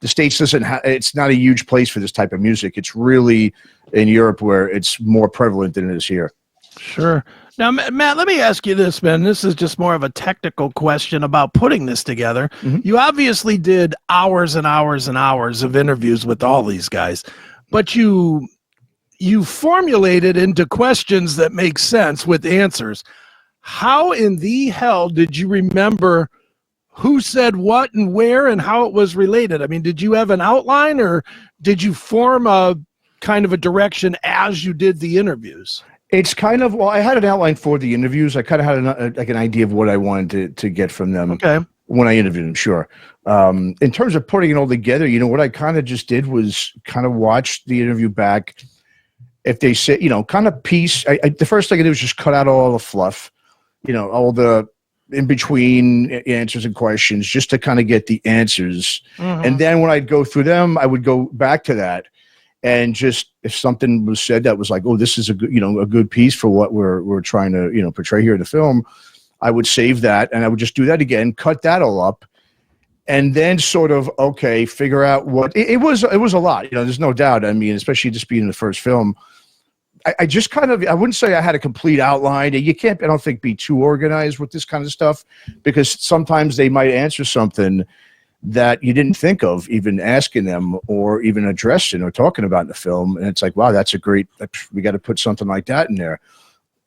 it's not a huge place for this type of music. It's really in Europe where it's more prevalent than it is here. Sure. Now, Matt, let me ask you this, man. This is just more of a technical question about putting this together. Mm-hmm. You obviously did hours and hours and hours of interviews with all these guys, but you formulated into questions that make sense with answers. How in the hell did you remember who said what and where and how it was related? I mean, did you have an outline, or did you form a kind of a direction as you did the interviews? It's kind of, well, I had an outline for the interviews. I kind of had an idea of what I wanted to get from them when I interviewed them, sure. In terms of putting it all together, what I kind of just did was kind of watch the interview back. If they say, kind of piece, the first thing I did was just cut out all the fluff, all the in-between answers and questions, just to kind of get the answers. Mm-hmm. And then when I'd go through them, I would go back to that. And just if something was said that was like, oh, this is a good, a good piece for what we're trying to, portray here in the film, I would save that, and I would just do that again, cut that all up, and then sort of, okay, figure out what it was a lot. There's no doubt. I mean, especially just being the first film, I just kind of, I wouldn't say I had a complete outline. You can't, I don't think, be too organized with this kind of stuff, because sometimes they might answer something that you didn't think of even asking them or even addressing or talking about in the film. And it's like, wow, that's a great, we got to put something like that in there.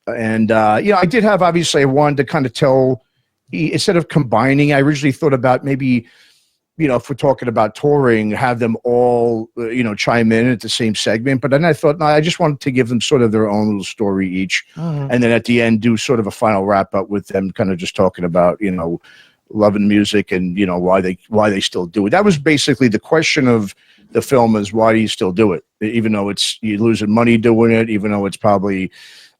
And, I did have, obviously, I wanted to kind of tell, instead of combining, I originally thought about maybe, if we're talking about touring, have them all, chime in at the same segment. But then I thought, no, I just wanted to give them sort of their own little story each. Mm-hmm. And then at the end, do sort of a final wrap up with them kind of just talking about, loving music and why they still do it. That was basically the question of the film, is why do you still do it, even though you're losing money doing it, even though it's probably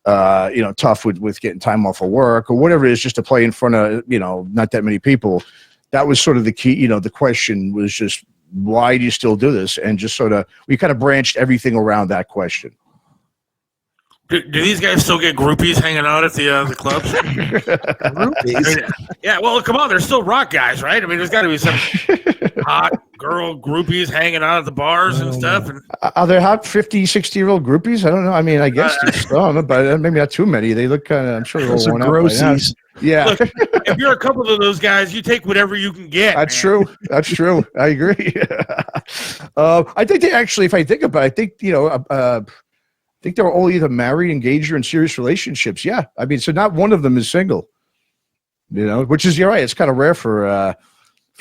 tough with getting time off of work or whatever it is, just to play in front of not that many people. That was sort of the key. The question was just, why do you still do this? And just sort of, we kind of branched everything around that question. Do these guys still get groupies hanging out at the clubs? Groupies? Yeah, well, come on, they're still rock guys, right? I mean, there's got to be some hot girl groupies hanging out at the bars and stuff. And Are there hot 50, 60-year-old groupies? I don't know. I mean, I guess there's some, but maybe not too many. They look kind of, I'm sure they're all worn out by now. Yeah. Look, if you're a couple of those guys, you take whatever you can get. That's true. That's true. I agree. I think they actually, if I think about it, I think they're all either married, engaged, or in serious relationships. Yeah. I mean, so not one of them is single, which is, you're right. It's kind of rare for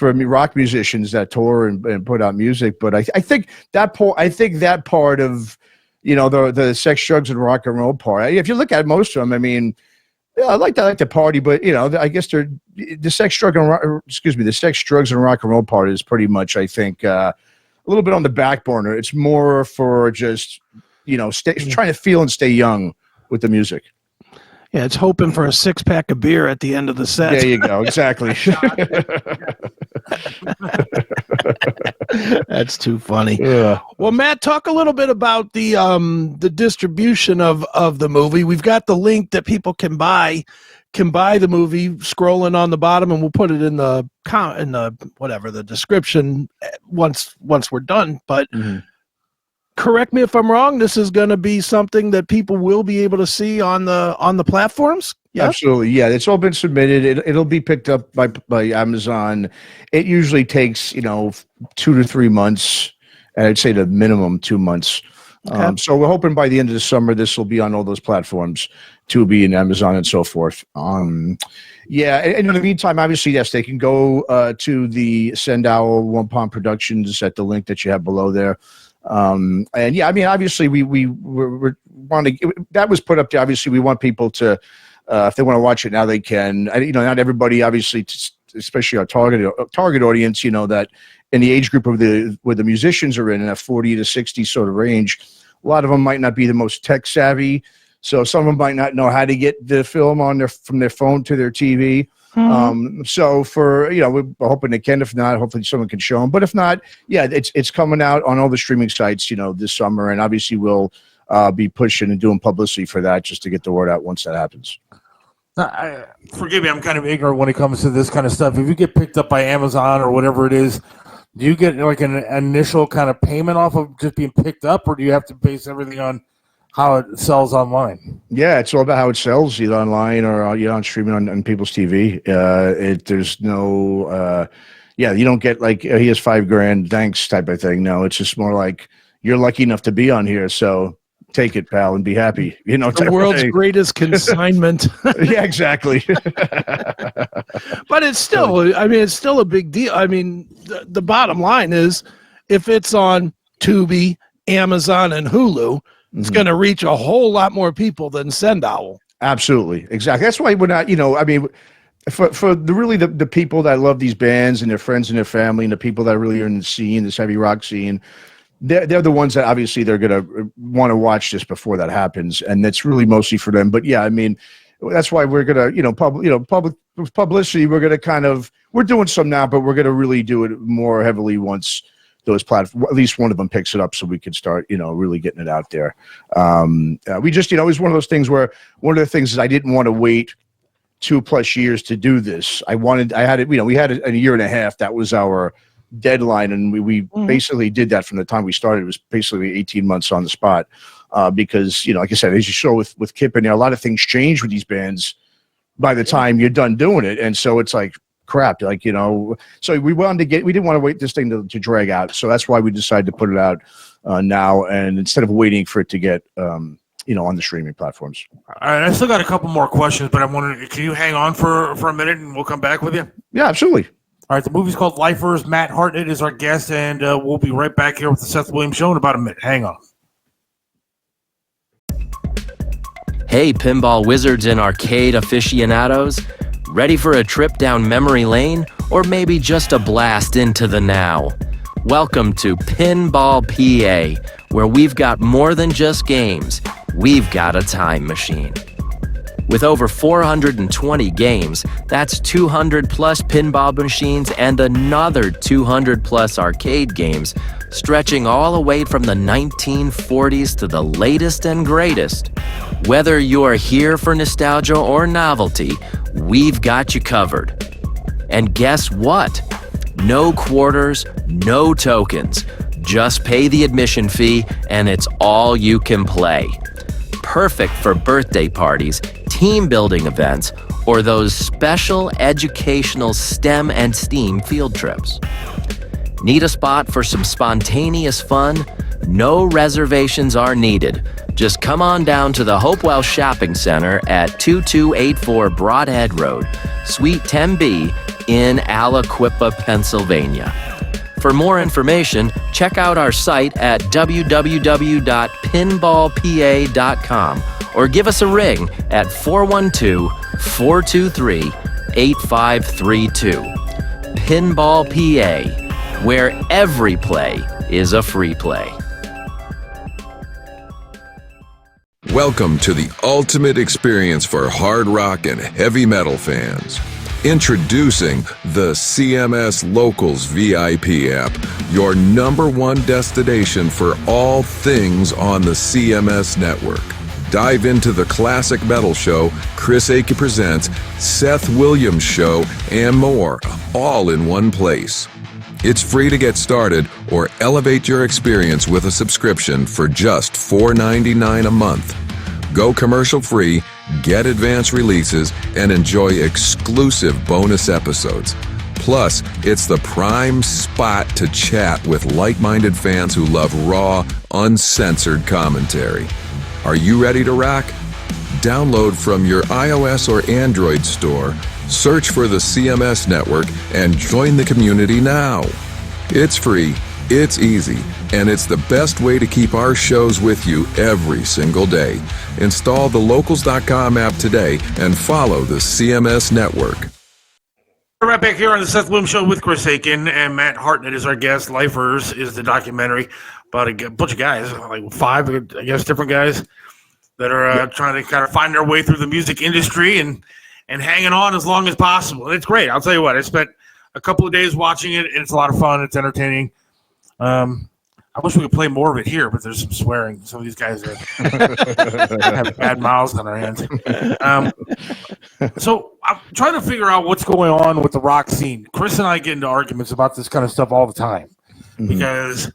rock musicians that tour and put out music. But I think that part of, the sex, drugs, and rock and roll part, if you look at most of them, I mean, yeah, I like to party, but I guess the sex, drugs, and rock and roll part is pretty much, I think, a little bit on the back burner. It's more for just, trying to feel and stay young with the music. Yeah, it's hoping for a 6-pack of beer at the end of the set. There you go. Exactly. That's too funny. Yeah. Well, Matt, talk a little bit about the distribution of the movie. We've got the link that people can buy the movie, scrolling on the bottom, and we'll put it in the description once we're done. But correct me if I'm wrong, this is going to be something that people will be able to see on the platforms? Yeah? Absolutely. Yeah, it's all been submitted. It'll be picked up by Amazon. It usually takes, 2 to 3 months, and I'd say the minimum 2 months. Okay. So we're hoping by the end of the summer, this will be on all those platforms, Tubi and Amazon and so forth. Yeah, and in the meantime, obviously, yes, they can go to the Send Owl One Palm Productions at the link that you have below there. And yeah, I mean, obviously we want to, that was put up to, obviously we want people to, if they want to watch it now, they can. Not everybody, obviously, especially our target audience, that in the age group of where the musicians are in that 40 to 60 sort of range, a lot of them might not be the most tech savvy. So some of them might not know how to get the film from their phone to their TV. So for, we're hoping they can. If not, hopefully someone can show them. But if not, yeah, it's coming out on all the streaming sites, this summer. And obviously we'll be pushing and doing publicity for that just to get the word out once that happens. Forgive me, I'm kind of ignorant when it comes to this kind of stuff. If you get picked up by Amazon or whatever it is, do you get like an initial kind of payment off of just being picked up, or do you have to base everything on how it sells online? Yeah, it's all about how it sells, either online or on streaming on people's TV. There's no, you don't get like he has $5,000, thanks type of thing. No, it's just more like you're lucky enough to be on here, so take it, pal, and be happy. The world's greatest consignment. Yeah, exactly. But it's still, it's still a big deal. I mean, the bottom line is, if it's on Tubi, Amazon, and Hulu, it's going to reach a whole lot more people than Send Owl. Absolutely, exactly. That's why we're not, for the people that love these bands and their friends and their family and the people that really are in the scene, this heavy rock scene, they're the ones that obviously they're going to want to watch this before that happens, and that's really mostly for them. But yeah, that's why we're going to, public publicity. We're going to we're doing some now, but we're going to really do it more heavily once those platforms, at least one of them, picks it up, so we could start, really getting it out there. We just, it was one of those things where one of the things is I didn't want to wait 2+ years to do this. I had it, we had it a year and a half. That was our deadline, and we basically did that from the time we started. It was basically 18 months on the spot, because like I said, as you saw with Kip in there, a lot of things change with these bands by the time you're done doing it, and so it's like crap, so we didn't want to wait this thing to drag out, so that's why we decided to put it out now, and instead of waiting for it to get on the streaming platforms. All right, I still got a couple more questions, but I'm wondering, can you hang on for a minute and we'll come back with you? Yeah, absolutely. All right, the movie's called Lifers. Matt Hartnett is our guest, and we'll be right back here with the Seth Williams Show in about a minute. Hang on. Hey, pinball wizards and arcade aficionados. Ready for a trip down memory lane, or maybe just a blast into the now? Welcome to Pinball PA, where we've got more than just games. We've got a time machine. With over 420 games, that's 200 plus pinball machines and another 200 plus arcade games, stretching all the way from the 1940s to the latest and greatest. Whether you're here for nostalgia or novelty, we've got you covered. And guess what? No quarters, no tokens. Just pay the admission fee and it's all you can play. Perfect for birthday parties, team building events, or those special educational STEM and STEAM field trips. Need a spot for some spontaneous fun? No reservations are needed. Just come on down to the Hopewell Shopping Center at 2284 Broadhead Road, Suite 10B in Aliquippa, Pennsylvania. For more information, check out our site at www.pinballpa.com or give us a ring at 412-423-8532. Pinball PA, where every play is a free play. Welcome to the ultimate experience for hard rock and heavy metal fans. Introducing the CMS Locals VIP app, your #1 destination for all things on the CMS network. Dive into the classic metal show, Chris Akey Presents, Seth Williams Show, and more, all in one place. It's free to get started or elevate your experience with a subscription for just $4.99 a month. Go commercial-free, get advanced releases, and enjoy exclusive bonus episodes. Plus, it's the prime spot to chat with like-minded fans who love raw, uncensored commentary. Are you ready to rock? Download from your iOS or Android store, search for the CMS network, and join the community now. It's free, it's easy, and it's the best way to keep our shows with you every single day. Install the Locals.com app today and follow the CMS network. We're right back here on the Seth Williams Show with Chris Aiken, and Matt Hartnett is our guest. Lifers is the documentary about a bunch of guys, like 5, I guess, different guys that are trying to kind of find their way through the music industry and hanging on as long as possible. And it's great. I'll tell you what, I spent a couple of days watching it, and it's a lot of fun. It's entertaining. I wish we could play more of it here, but there's some swearing. Some of these guys have bad mouths on their hands. So I'm trying to figure out what's going on with the rock scene. Chris and I get into arguments about this kind of stuff all the time because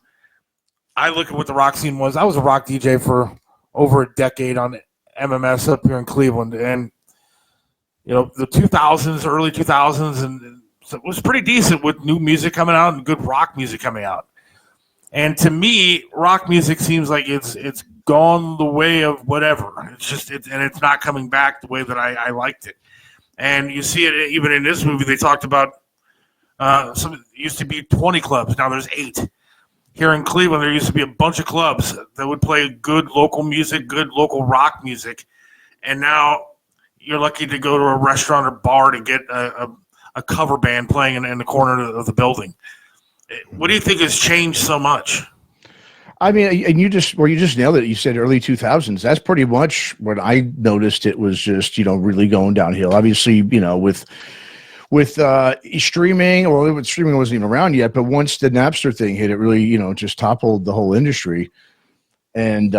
I look at what the rock scene was. I was a rock DJ for over a decade on MMS up here in Cleveland, and the 2000s, early 2000s, and so it was pretty decent with new music coming out and good rock music coming out. And to me, rock music seems like it's gone the way of whatever. And it's not coming back the way that I liked it. And you see it even in this movie. They talked about it used to be 20 clubs. Now there's 8. Here in Cleveland, there used to be a bunch of clubs that would play good local music, good local rock music. And now you're lucky to go to a restaurant or bar to get a cover band playing in the corner of the building. What do you think has changed so much? I mean, and you just nailed it. You said early 2000s. That's pretty much what I noticed. It was just, really going downhill. Obviously, with streaming, or streaming wasn't even around yet, but once the Napster thing hit, it really, just toppled the whole industry. And,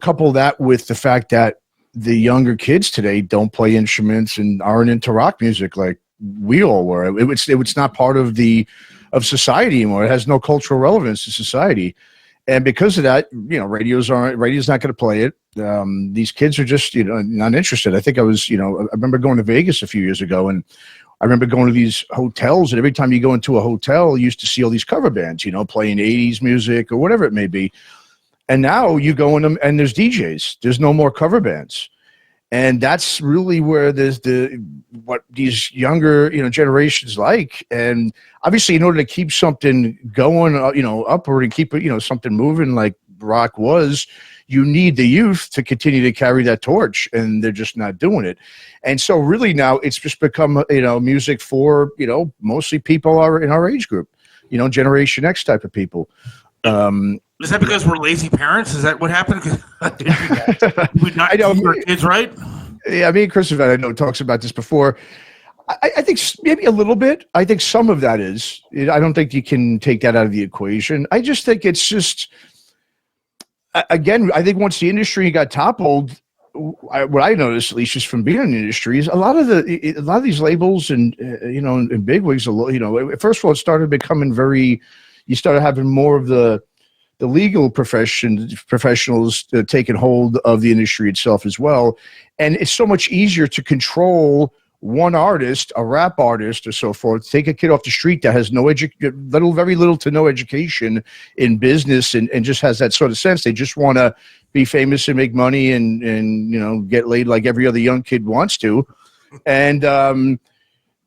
couple that with the fact that the younger kids today don't play instruments and aren't into rock music like we all were. It's not part of society anymore. It has no cultural relevance to society. And because of that, radio's not going to play it. These kids are just, not interested. I think I remember going to Vegas a few years ago, and I remember going to these hotels, and every time you go into a hotel, you used to see all these cover bands, playing 80s music or whatever it may be. And now you go in them and there's DJs. There's no more cover bands. And that's really where there's what these younger, generations like. And obviously, in order to keep something going, upward and keep it, something moving like rock was, you need the youth to continue to carry that torch, and they're just not doing it. And so really now it's just become, music for, mostly people are in our age group, Generation X type of people. Is that because we're lazy parents? Is that what happened? We not teach our kids right? Yeah, me and Chris I know talks about this before. I think maybe a little bit. I think some of that is. I don't think you can take that out of the equation. I just think it's just, again, I think once the industry got toppled, what I noticed, at least just from being in the industry, is a lot of these labels and and bigwigs, first of all, it started becoming you started having more of the legal professionals taking hold of the industry itself as well. And it's so much easier to control one artist, a rap artist or so forth, take a kid off the street that has very little to no education in business and just has that sort of sense. They just want to be famous and make money and get laid like every other young kid wants to. And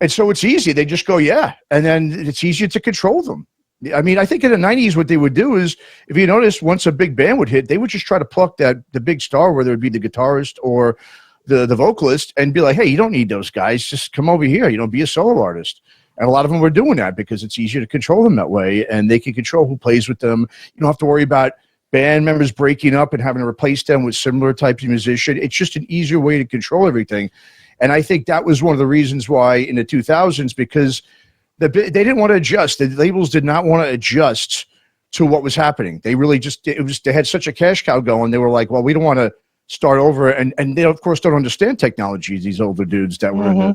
so it's easy. They just go, yeah. And then it's easier to control them. I mean, I think in the 90s, what they would do is, if you notice, once a big band would hit, they would just try to pluck the big star, whether it be the guitarist or the vocalist, and be like, hey, you don't need those guys. Just come over here, be a solo artist. And a lot of them were doing that because it's easier to control them that way, and they can control who plays with them. You don't have to worry about band members breaking up and having to replace them with similar types of musician. It's just an easier way to control everything. And I think that was one of the reasons why in the 2000s, because they didn't want to adjust. The labels did not want to adjust to what was happening. They really they had such a cash cow going. They were like, well, we don't want to start over. And they, of course, don't understand technology, these older dudes that were,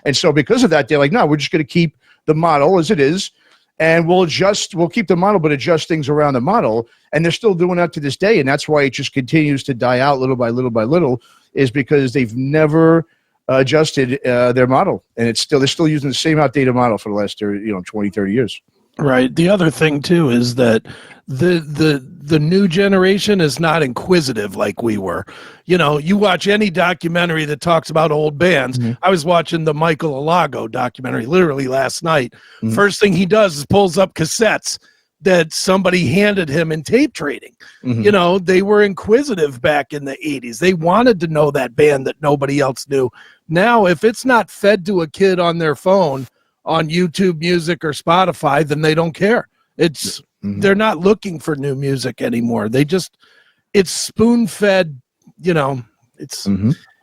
And so because of that, they're like, no, we're just going to keep the model as it is. And we'll keep the model, but adjust things around the model. And they're still doing that to this day. And that's why it just continues to die out little by little by little, is because they've never adjusted their model, and they're still using the same outdated model for the last 20, 30 years. Right. The other thing too is that the new generation is not inquisitive like we were. You watch any documentary that talks about old bands. Mm-hmm. I was watching the Michael Alago documentary literally last night. Mm-hmm. First thing he does is pulls up cassettes that somebody handed him in tape trading. Mm-hmm. They were inquisitive back in the 80s. They wanted to know that band that nobody else knew. Now, if it's not fed to a kid on their phone on YouTube Music or Spotify, then they don't care. They're not looking for new music anymore. It's spoon-fed,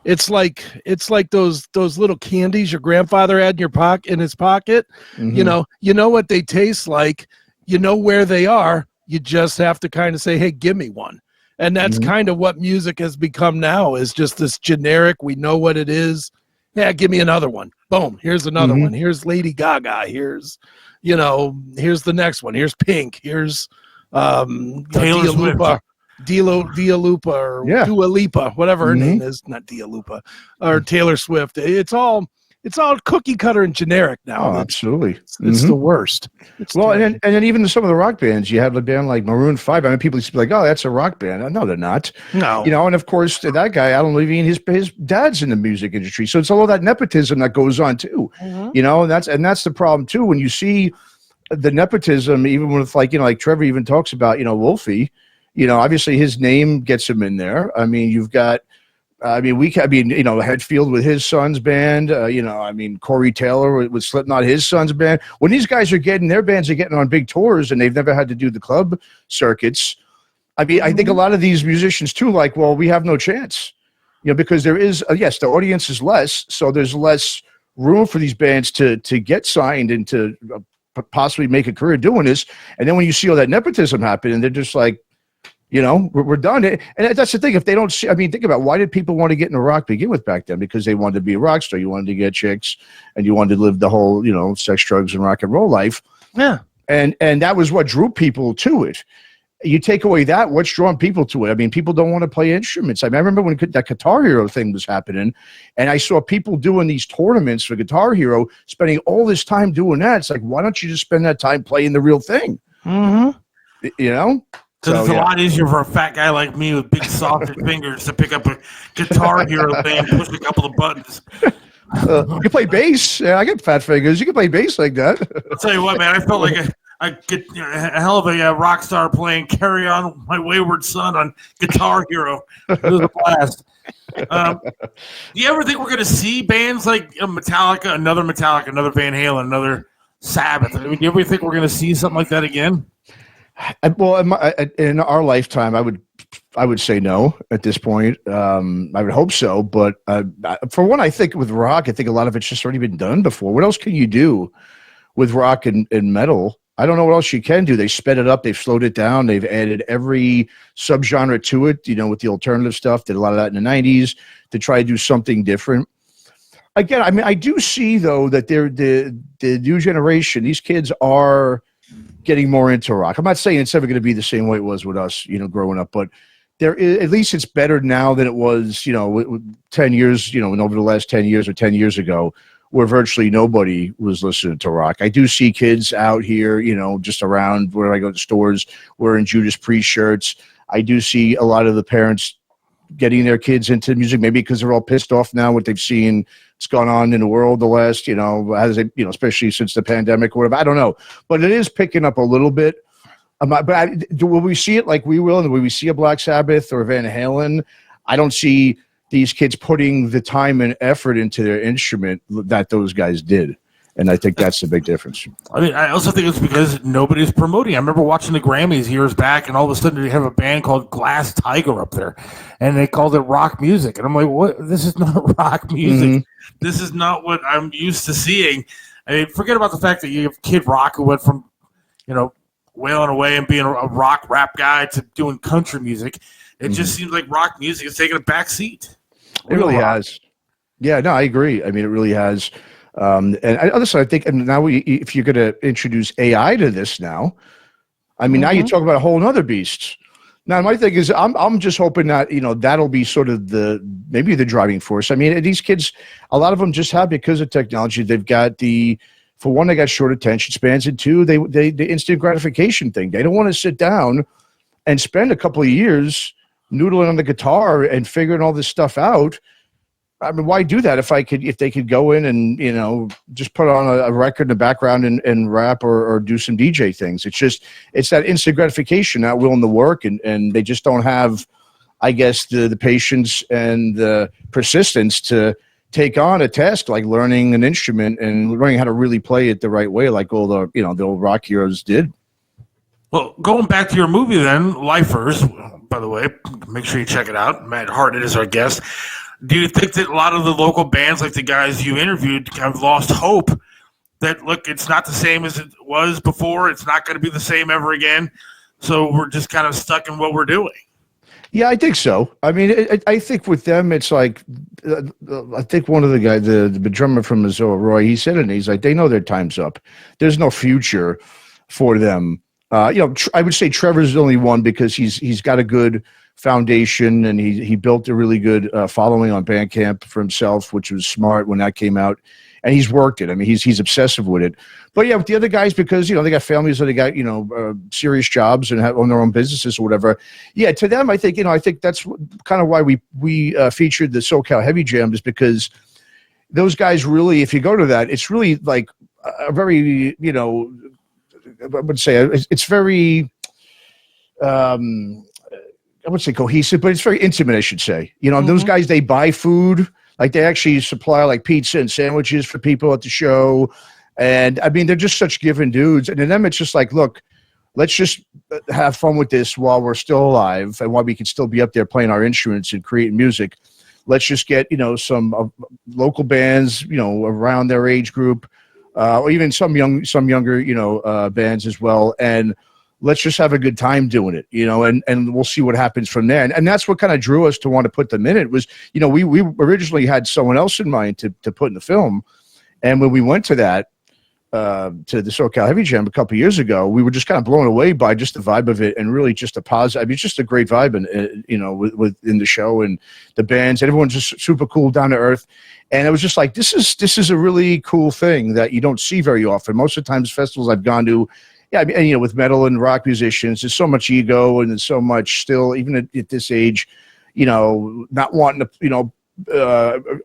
it's like those little candies your grandfather had in his pocket. Mm-hmm. You know what they taste like. You know where they are, You just have to kind of say, hey, give me one. And that's kind of what music has become now, is just this generic, we know what it is. Yeah, give me another one. Boom, here's another one. Here's Lady Gaga. Here's, here's the next one. Here's Pink. Here's Taylor Swift. Dua Lipa or Dua Lipa, whatever her name is. Not Dua Lipa. Or Taylor Swift. It's all cookie cutter and generic now. Oh, absolutely. It's the worst. And then even some of the rock bands, you have a band like Maroon 5. I mean, people used to be like, oh, that's a rock band. No, they're not. No. And of course, that guy, Alan Levine, his dad's in the music industry. So it's all that nepotism that goes on too. And that's the problem too. When you see the nepotism, even with like Trevor even talks about, Wolfie, obviously his name gets him in there. I mean, you've got, Hetfield with his son's band, Corey Taylor with Slipknot, his son's band. When these guys their bands are getting on big tours and they've never had to do the club circuits. I mean, I think a lot of these musicians too, like, well, we have no chance, because there is, yes, the audience is less. So there's less room for these bands to get signed and to possibly make a career doing this. And then when you see all that nepotism happen and they're just like, we're done. And that's the thing. If they don't see, think about, why did people want to get into rock to begin with back then? Because they wanted to be a rock star. You wanted to get chicks and you wanted to live the whole, sex, drugs, and rock and roll life. Yeah. And that was what drew people to it. You take away that, what's drawing people to it? I mean, people don't want to play instruments. I remember when that Guitar Hero thing was happening, and I saw people doing these tournaments for Guitar Hero, spending all this time doing that. It's like, why don't you just spend that time playing the real thing? So it's a lot easier for a fat guy like me with big sausage fingers to pick up a Guitar Hero thing and push a couple of buttons. You can play bass. Yeah, I get fat fingers. You can play bass like that. I'll tell you what, man. I felt like a hell of a rock star playing "Carry On My Wayward Son" on Guitar Hero. It was a blast. Do you ever think we're going to see bands like Metallica, another Van Halen, another Sabbath? I mean, do you ever think we're going to see something like that again? Well, in our lifetime, I would say no at this point. I would hope so, but for one, I think with rock, I think a lot of it's just already been done before. What else can you do with rock and metal? I don't know what else you can do. They sped it up, they've slowed it down, they've added every subgenre to it. With the alternative stuff, did a lot of that in the '90s to try to do something different. Again, I mean, I do see though that the new generation, these kids are getting more into rock. I'm not saying it's ever going to be the same way it was with us, growing up, but there is, at least it's better now than it was, 10 years, and over the last 10 years or 10 years ago, where virtually nobody was listening to rock. I do see kids out here, just around where I go to stores wearing Judas Priest shirts. I do see a lot of the parents getting their kids into music, maybe because they're all pissed off now what they've seen what's gone on in the world the last, especially since the pandemic or whatever. I don't know, but it is picking up a little bit. Will we see it like we will? And will we see a Black Sabbath or Van Halen? I don't see these kids putting the time and effort into their instrument that those guys did. And I think that's the big difference. I mean, I also think it's because nobody's promoting. I remember watching the Grammys years back, and all of a sudden they have a band called Glass Tiger up there, and they called it rock music. And I'm like, what? This is not rock music. This is not what I'm used to seeing. I mean, forget about the fact that you have Kid Rock who went from, wailing away and being a rock rap guy to doing country music. It just seems like rock music is taking a back seat. It really has. Yeah, no, I agree. I mean, it really has. And also, I think, and now if you're going to introduce AI to this now, I mean, now you talk about a whole nother beast. Now, my thing is, I'm just hoping that, that'll be sort of maybe the driving force. I mean, these kids, a lot of them just have, because of technology, they've got for one, they got short attention spans, and two, the instant gratification thing. They don't want to sit down and spend a couple of years noodling on the guitar and figuring all this stuff out. I mean, why do that if they could go in and, just put on a record in the background and rap or do some DJ things. It's that instant gratification, not willing to work. And they just don't have, I guess, the patience and the persistence to take on a task like learning an instrument and learning how to really play it the right way, like all the, the old rock heroes did. Well, going back to your movie then, Lifers, by the way, make sure you check it out. Matt Hartnett is our guest. Do you think that a lot of the local bands, like the guys you interviewed, have lost hope that, look, it's not the same as it was before, it's not going to be the same ever again, So we're just kind of stuck in what we're doing. Yeah, I think so. I mean, I think with them, it's like, I think one of the guys, the drummer from Missouri, Roy, he said it, he's like, they know their time's up. There's no future for them. I would say Trevor's the only one because he's got a good foundation and he built a really good following on Bandcamp for himself, which was smart when that came out. And he's worked it. I mean, he's obsessive with it. But yeah, with the other guys, because they got families or they got serious jobs and own their own businesses or whatever. Yeah, to them, I think I think that's kind of why we featured the SoCal Heavy Jam, is because those guys really, if you go to that, it's really like a very I would say it's very I would say cohesive, but it's very intimate, I should say. Those guys, they buy food. Like they actually supply like pizza and sandwiches for people at the show. And I mean, they're just such giving dudes. And to them, it's just like, look, let's just have fun with this while we're still alive and while we can still be up there playing our instruments and creating music. Let's just get, some local bands, around their age group, or even some younger, bands as well. And let's just have a good time doing it, and we'll see what happens from there. And that's what kind of drew us to want to put them in it was, we originally had someone else in mind to put in the film. And when we went to that, to the SoCal Heavy Jam a couple of years ago, we were just kind of blown away by just the vibe of it and really just a positive. I mean, it's just a great vibe within the show and the bands. And everyone's just super cool, down to earth. And it was just like, this is a really cool thing that you don't see very often. Most of the times festivals I've gone to, yeah, I mean, with metal and rock musicians, there's so much ego and there's so much still, even at this age, not wanting to,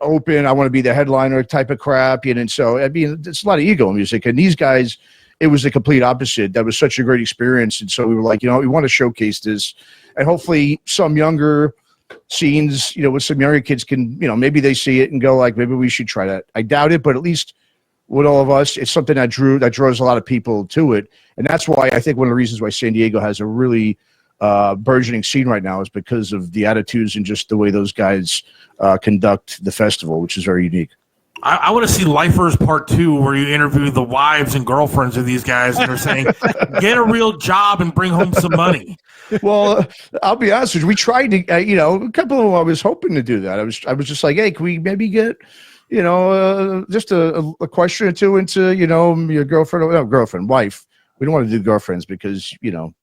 open, I want to be the headliner type of crap. And so, I mean, it's a lot of ego in music. And these guys, it was the complete opposite. That was such a great experience. And so we were like, we want to showcase this. And hopefully some younger scenes, with some younger kids can, maybe they see it and go like, maybe we should try that. I doubt it, but at least with all of us, it's something that draws a lot of people to it. And that's why I think one of the reasons why San Diego has a really burgeoning scene right now is because of the attitudes and just the way those guys conduct the festival, which is very unique. I want to see Lifers Part 2, where you interview the wives and girlfriends of these guys and they're saying, get a real job and bring home some money. Well, I'll be honest with you. We tried to, a couple of them, I was hoping to do that. I was just like, hey, can we maybe get, just a question or two into, your wife. We don't want to do girlfriends because,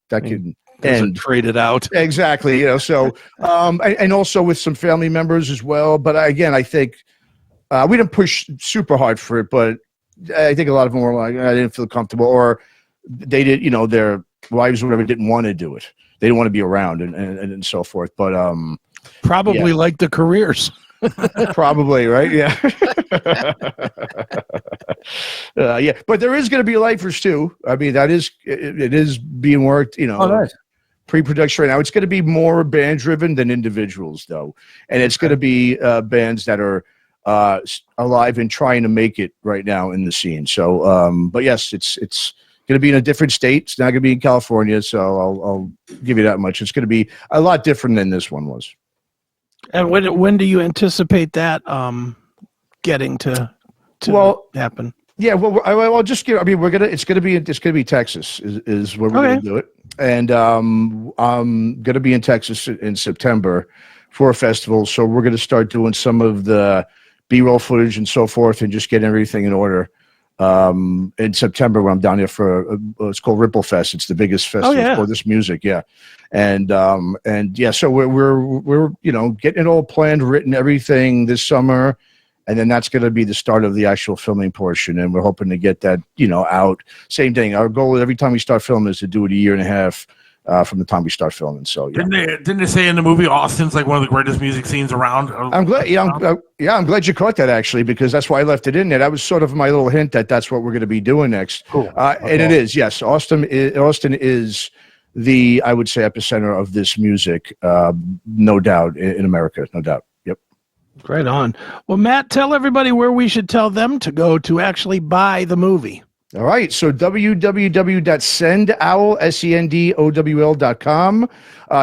that could and trade it out. Exactly. So, and also with some family members as well. But again, I think we didn't push super hard for it, but I think a lot of them were like, I didn't feel comfortable, or they did, their wives or whatever didn't want to do it. They didn't want to be around and so forth. But probably like the careers. Probably, right? Yeah. Yeah. But there is going to be Lifers too. I mean, it is being worked, nice. Pre-production right now. It's going to be more band driven than individuals though. And it's going to be bands that are alive and trying to make it right now in the scene. So, but yes, it's going to be in a different state. It's not going to be in California. So I'll give you that much. It's going to be a lot different than this one was. And when do you anticipate that getting to happen? Yeah, well, I'll just give. I mean, it's gonna be Texas is where we're gonna do it, and I'm gonna be in Texas in September for a festival. So we're gonna start doing some of the B-roll footage and so forth, and just getting everything in order. In September, when I'm down here for it's called Ripple Fest. It's the biggest festival for this music. Yeah. And yeah, so we're getting it all planned, written, everything this summer, and then that's going to be the start of the actual filming portion, and we're hoping to get that out. Same thing. Our goal every time we start filming is to do it a year and a half from the time we start filming. So yeah. Didn't they say in the movie Austin's like one of the greatest music scenes around? I'm glad. Yeah, I'm glad you caught that actually, because that's why I left it in there. That was sort of my little hint that that's what we're going to be doing next. Cool. And it is, yes. Austin is the, I would say, epicenter of this music, no doubt, in America, no doubt. Yep. Right on. Well, Matt, tell everybody where we should tell them to go to actually buy the movie. All right, so www.sendowl.com.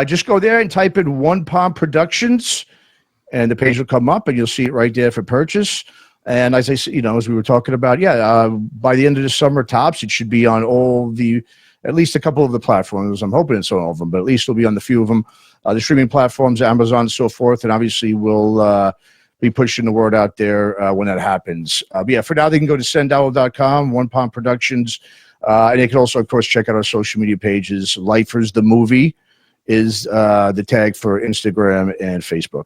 Just go there and type in One Palm Productions, and the page will come up, and you'll see it right there for purchase. And as I said, as we were talking about, by the end of the summer tops, it should be on all the at least a couple of the platforms. I'm hoping it's on all of them, but at least it'll be on the few of them. The streaming platforms, Amazon, and so forth. And obviously, we'll be pushing the word out there when that happens. But yeah, for now, they can go to sendollar.com, One Pound Productions. And they can also, of course, check out our social media pages. LIFERS, the movie, is the tag for Instagram and Facebook.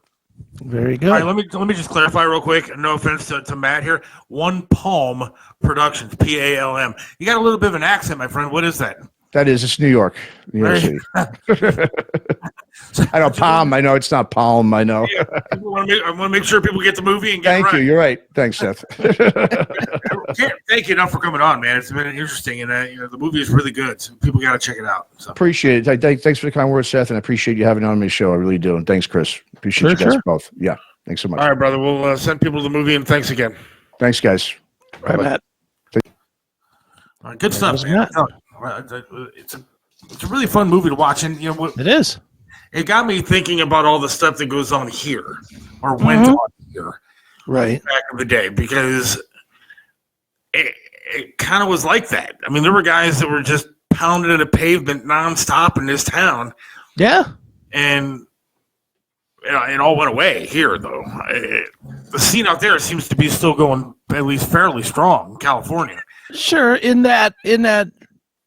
Very good. All right, let me just clarify real quick. No offense to Matt here. One Palm Productions, Palm. You got a little bit of an accent, my friend. What is that? That is, it's New York. New York City. I know Palm. I know it's not Palm. I know. Yeah, I want to make sure people get the movie and get Thank it right. you. You're right. Thanks, Seth. Thank you enough for coming on, man. It's been interesting, and the movie is really good. So people got to check it out. So. Appreciate it. Thanks for the kind words, Seth, and I appreciate you having me on my show. I really do. And thanks, Chris. Appreciate you guys both. Yeah. Thanks so much. All right, brother. We'll send people to the movie, and thanks again. Thanks, guys. Right, Matt. All right, good stuff, man. It's a really fun movie to watch, and it is. It got me thinking about all the stuff that goes on here or went on here, right, back in the day, because it kind of was like that. I mean, there were guys that were just pounding in the pavement nonstop in this town. Yeah, and it all went away here, though. The scene out there seems to be still going at least fairly strong in California. Sure, in that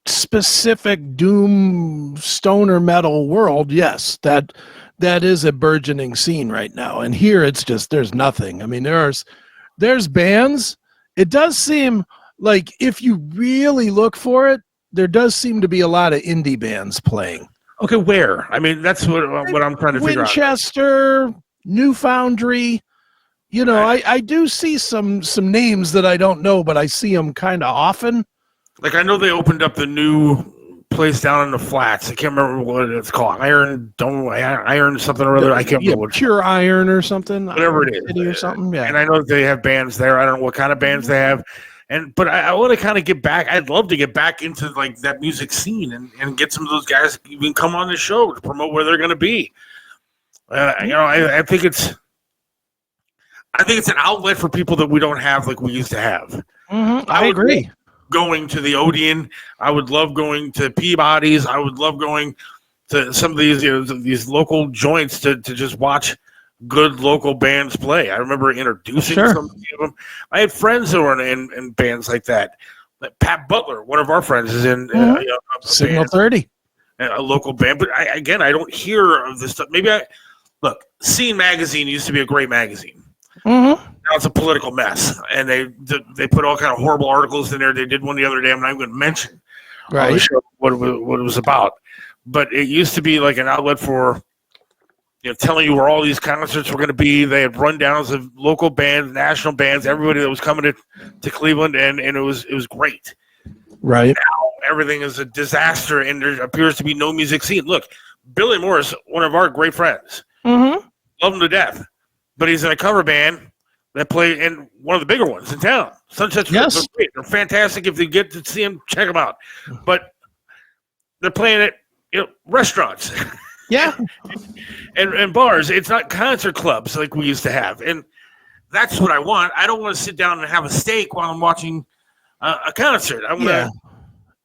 specific doom stoner metal world, yes, that is a burgeoning scene right now. And here it's just there's nothing. I mean, there's bands. It does seem like if you really look for it, there does seem to be a lot of indie bands playing. Okay, where? I mean, that's what I'm trying to figure out. Winchester, New Foundry. I do see some names that I don't know, but I see them kind of often. Like, I know they opened up the new place down in the flats. I can't remember what it's called. Iron something or other. I can't remember what. Pure Iron or something. Whatever it is. City or something. Yeah. And I know that they have bands there. I don't know what kind of bands they have. But I want to kind of get back. I'd love to get back into like that music scene and get some of those guys even come on the show to promote where they're going to be. I think it's an outlet for people that we don't have like we used to have. I agree. Going to the Odeon, I would love going to Peabody's. I would love going to some of these local joints to just watch good local bands play. I remember introducing some of them. I had friends who were in bands like that. Like Pat Butler, one of our friends, is in Signal 30, a local band. But I don't hear of this stuff. Look, Scene Magazine used to be a great magazine. Mm-hmm. Now it's a political mess, and they put all kind of horrible articles in there. They did one the other day. I'm not going to mention on the show what it was about, but it used to be like an outlet for telling you where all these concerts were going to be. They had rundowns of local bands, national bands, everybody that was coming to Cleveland, and it was great. Right now everything is a disaster, and there appears to be no music scene. Look, Billy Morris, one of our great friends, love him to death. But he's in a cover band that play in one of the bigger ones in town. Sunset's yes. They're fantastic. If you get to see them, check them out. But they're playing at restaurants. Yeah. and bars. It's not concert clubs like we used to have. And that's what I want. I don't want to sit down and have a steak while I'm watching a concert.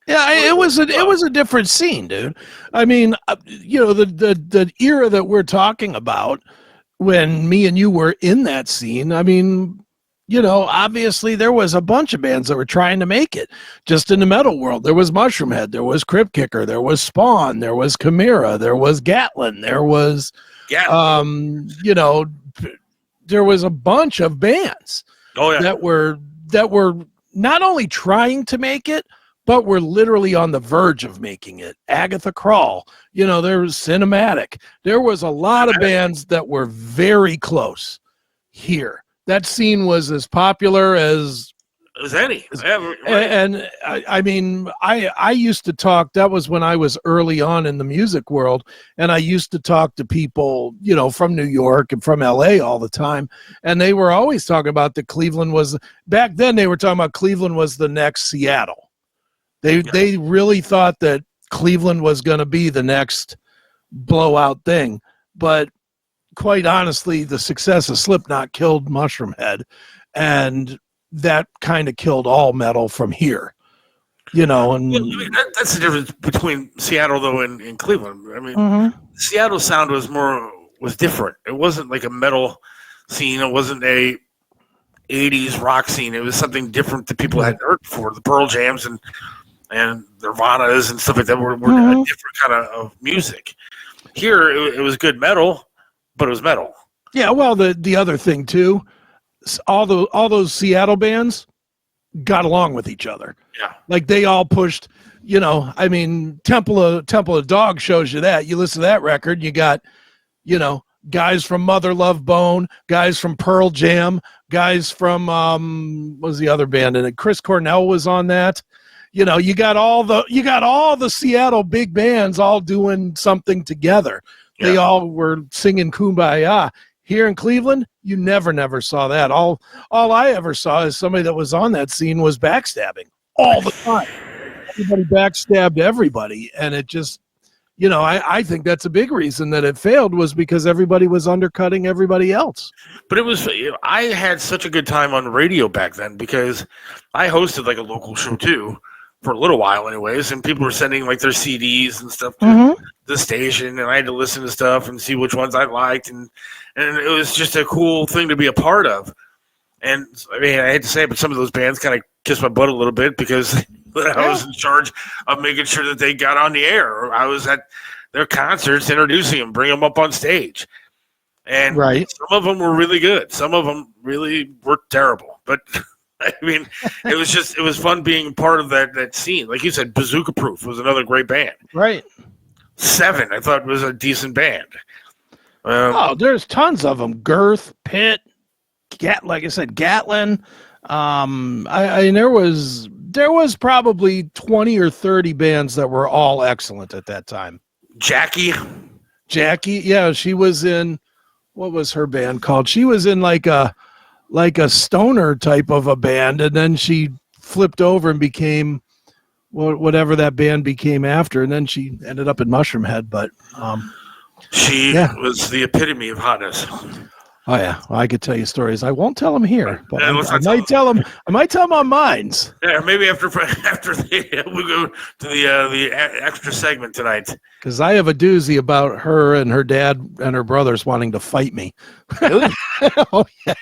It was a different scene, dude. I mean, the era that we're talking about, when me and you were in that scene, I mean, obviously there was a bunch of bands that were trying to make it just in the metal world. There was Mushroomhead, there was Crypt Kicker, there was Spawn, there was Chimera, there was Gatlin, there was, there was a bunch of bands that were not only trying to make it, but we're literally on the verge of making it. Agatha Crawl, there was Cinematic. There was a lot of bands that were very close here. That scene was as popular as any. And I mean, I used to talk, that was when I was early on in the music world, and I used to talk to people, from New York and from LA all the time, and they were always talking about that Cleveland was, back then they were talking about Cleveland was the next Seattle. They really thought that Cleveland was going to be the next blowout thing. But quite honestly, the success of Slipknot killed Mushroomhead, and that kind of killed all metal from here. you know, and That's the difference between Seattle though and Cleveland. I mean, Seattle sound was different. It wasn't like a metal scene. It wasn't a 80s rock scene. It was something different that people hadn't heard before. The Pearl Jams and Nirvanas and stuff like that were a different kind of music. Here, it was good metal, but it was metal. Yeah, well, the other thing too, all those Seattle bands got along with each other. Yeah, like they all pushed. You know, I mean, Temple of Dog shows you that. You listen to that record, you got, you know, guys from Mother Love Bone, guys from Pearl Jam, guys from what was the other band in it? Chris Cornell was on that. You know, you got all the Seattle big bands all doing something together. Yeah. They all were singing Kumbaya. Here in Cleveland, you never saw that. All I ever saw is somebody that was on that scene was backstabbing all the time. Everybody backstabbed everybody, and it just, you know, I think that's a big reason that it failed was because everybody was undercutting everybody else. But it was, I had such a good time on radio back then because I hosted like a local show too. For a little while anyways, and people were sending like their CDs and stuff to the station, and I had to listen to stuff and see which ones I liked, and it was just a cool thing to be a part of. And I mean, I hate to say it, but some of those bands kind of kissed my butt a little bit because I was in charge of making sure that they got on the air. I was at their concerts introducing them, bring them up on stage. And some of them were really good. Some of them really were terrible, but I mean, it was fun being part of that scene. Like you said, Bazooka Proof was another great band. Right. Seven, I thought was a decent band. There's tons of them. Girth, Pitt, like I said, Gatlin. There was probably 20 or 30 bands that were all excellent at that time. Jackie, yeah, she was in, what was her band called? She was in like a stoner type of a band, and then she flipped over and became whatever that band became after, and then she ended up in Mushroomhead. But she was the epitome of hotness. Oh yeah, well, I could tell you stories. I won't tell them here, but I might tell them. I might tell them on Minds. Yeah, maybe after we go to the extra segment tonight. Because I have a doozy about her and her dad and her brothers wanting to fight me. Really? Oh yeah.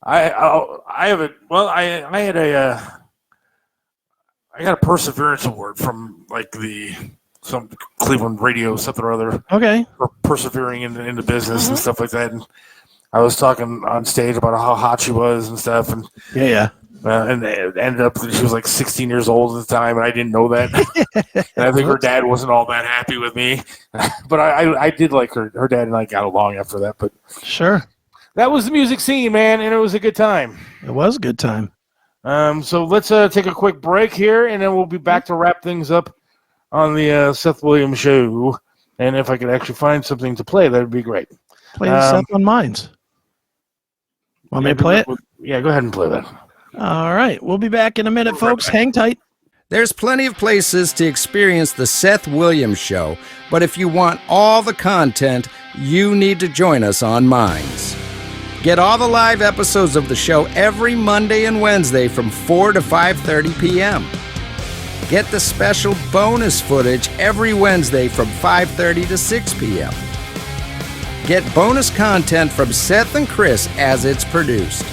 I have a I got a perseverance award from like some Cleveland radio something or other. Okay. For persevering in the business and stuff like that. And I was talking on stage about how hot she was and stuff. And and it ended up that she was like 16 years old at the time, and I didn't know that. And I think her dad wasn't all that happy with me. But I did like her. Her dad and I got along after that. But sure. That was the music scene, man, and it was a good time. It was a good time. So let's take a quick break here, and then we'll be back to wrap things up on the Seth Williams Show. And if I could actually find something to play, that would be great. Play Seth on Minds. Want me to play it? Yeah, go ahead and play that. All right. We'll be back in a minute, folks. Hang tight. There's plenty of places to experience the Seth Williams Show, but if you want all the content, you need to join us on Minds. Get all the live episodes of the show every Monday and Wednesday from 4 to 5:30 p.m. Get the special bonus footage every Wednesday from 5:30 to 6 p.m. Get bonus content from Seth and Chris as it's produced.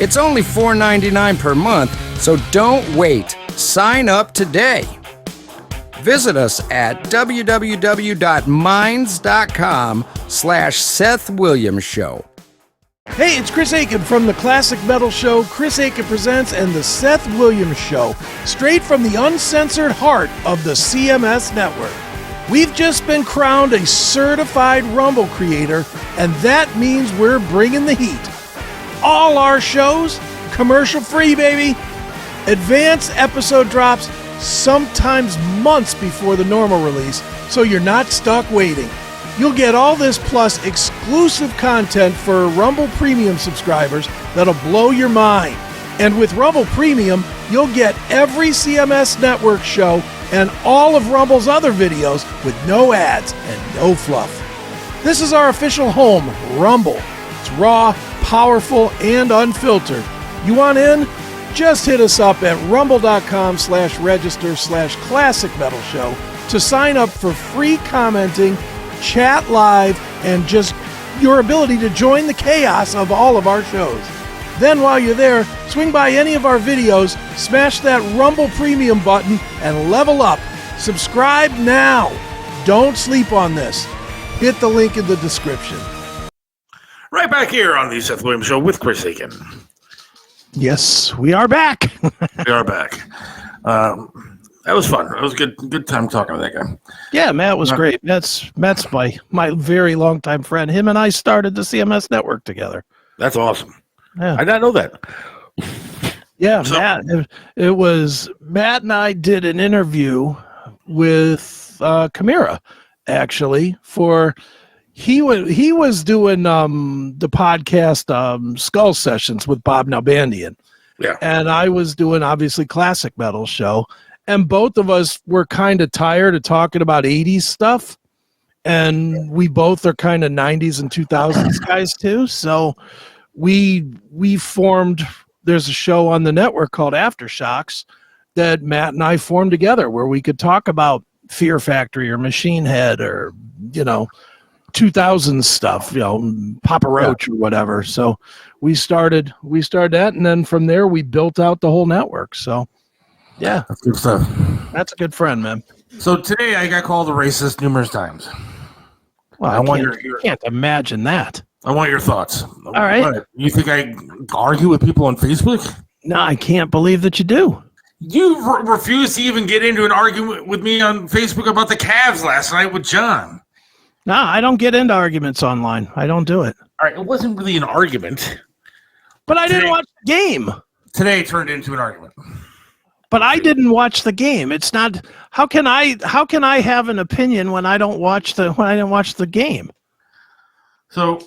It's only $4.99 per month, so don't wait. Sign up today. Visit us at www.minds.com/Seth Williams Show. Hey, it's Chris Aiken from the Classic Metal Show, Chris Aiken Presents, and the Seth Williams Show, straight from the uncensored heart of the CMS network. We've just been crowned a certified Rumble creator, and that means we're bringing the heat. All our shows, commercial-free, baby. Advanced episode drops, sometimes months before the normal release, so you're not stuck waiting. You'll get all this plus exclusive content for Rumble Premium subscribers that'll blow your mind. And with Rumble Premium, you'll get every CMS Network show and all of Rumble's other videos with no ads and no fluff. This is our official home, Rumble. It's raw, powerful, and unfiltered. You want in? Just hit us up at rumble.com/register/classic metal show to sign up for free commenting, chat live, and just your ability to join the chaos of all of our shows. Then while you're there, swing by any of our videos, smash that Rumble Premium button, and level up. Subscribe now. Don't sleep on this. Hit the link in the description. Right back here on the Seth Williams Show with Chris Aiken. Yes, we are back. We are back. That was fun. It was a good time talking to that guy. Yeah, Matt was great. Matt's my very longtime friend. Him and I started the CMS network together. That's awesome. Yeah. I did not know that. Yeah, so, Matt. It was Matt and I did an interview with Chimera, actually. He was doing the podcast Skull Sessions with Bob Nalbandian. Yeah, and I was doing obviously Classic Metal Show, and both of us were kind of tired of talking about 80s stuff, and we both are kind of 90s and 2000s guys too. So we formed, there's a show on the network called Aftershocks that Matt and I formed together where we could talk about Fear Factory or Machine Head or, 2000s stuff, Papa Roach or whatever. So we started that, and then from there we built out the whole network. So yeah, that's good stuff. That's a good friend, man. So today I got called a racist numerous times. Well, I can't imagine that. I want your thoughts. All right. You think I argue with people on Facebook? No, I can't believe that you do. You refused to even get into an argument with me on Facebook about the Cavs last night with John. No, I don't get into arguments online. I don't do it. All right, it wasn't really an argument. But I didn't watch the game. Today it turned into an argument. But I didn't watch the game. It's not. How can I have an opinion when I didn't watch the game? So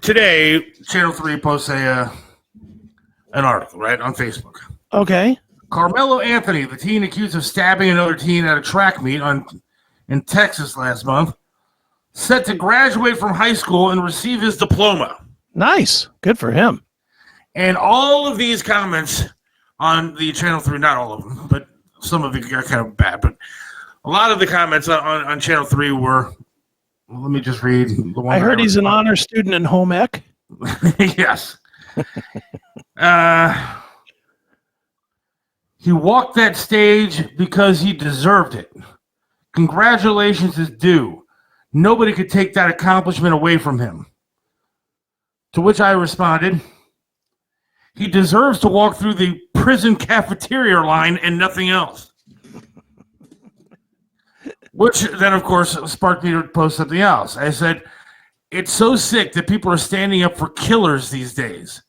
today, Channel 3 posts an article, right, on Facebook. Okay. Carmelo Anthony, the teen accused of stabbing another teen at a track meet in Texas last month, set to graduate from high school and receive his diploma. Nice. Good for him. And all of these comments on the Channel 3, not all of them, but some of it got kind of bad, but a lot of the comments on Channel 3 were, let me just read the one. I heard he's an honor student in home ec. Yes. He walked that stage because he deserved it. Congratulations is due. Nobody could take that accomplishment away from him. To which I responded, he deserves to walk through the prison cafeteria line and nothing else. Which then, of course, sparked me to post something else. I said, it's so sick that people are standing up for killers these days.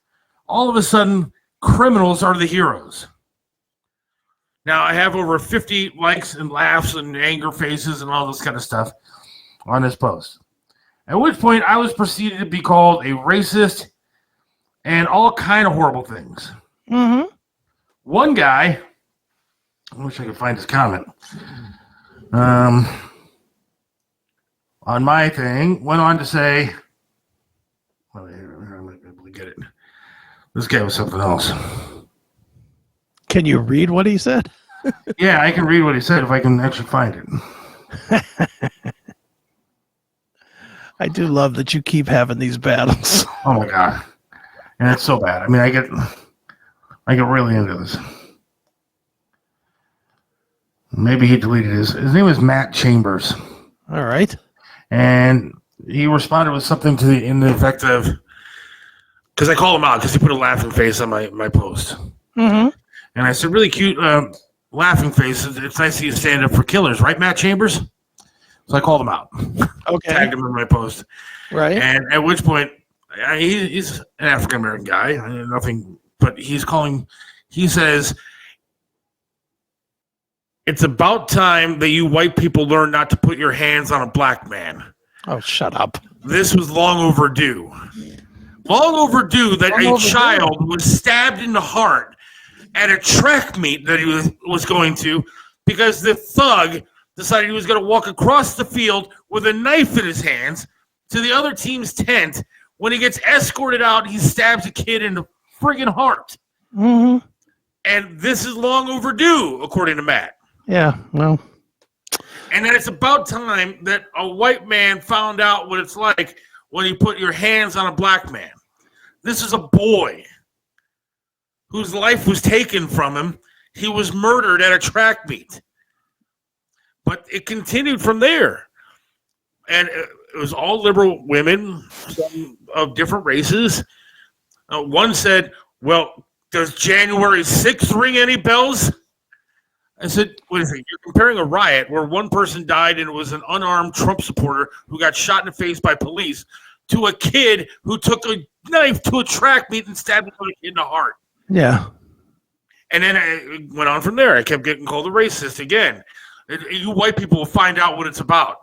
All of a sudden, criminals are the heroes. Now, I have over 50 likes and laughs and anger faces and all this kind of stuff on this post. At which point, I was proceeded to be called a racist and all kind of horrible things. Mm-hmm. One guy, I wish I could find his comment, on my thing, went on to say, well, I might be able to get it. This guy was something else. Can you read what he said? Yeah, I can read what he said if I can actually find it. I do love that you keep having these battles. Oh my god. And it's so bad. I mean, I get really into this. Maybe he deleted his name was Matt Chambers. All right. And he responded with something in the effect of, because I called him out because he put a laughing face on my post. Mm-hmm. And I said, really cute laughing face. It's nice to see you stand up for killers, right, Matt Chambers? So I called him out. Okay. Tagged him in my post. Right. And at which point, he's an African-American guy. Nothing, but he says, it's about time that you white people learn not to put your hands on a black man. Oh, shut up. This was long overdue. Long overdue that a child was stabbed in the heart at a track meet that he was going to because the thug decided he was going to walk across the field with a knife in his hands to the other team's tent. When he gets escorted out, he stabs a kid in the friggin' heart. Mm-hmm. And this is long overdue, according to Matt. Yeah, well. And then it's about time that a white man found out what it's like when you put your hands on a black man. This is a boy whose life was taken from him. He was murdered at a track meet. But it continued from there. And it was all liberal women, some of different races. One said, well, does January 6th ring any bells? I said, wait a second, you're comparing a riot where one person died and it was an unarmed Trump supporter who got shot in the face by police to a kid who took a knife to a track meet and stabbed another kid in the heart. Yeah. And then it went on from there. I kept getting called a racist again. You white people will find out what it's about.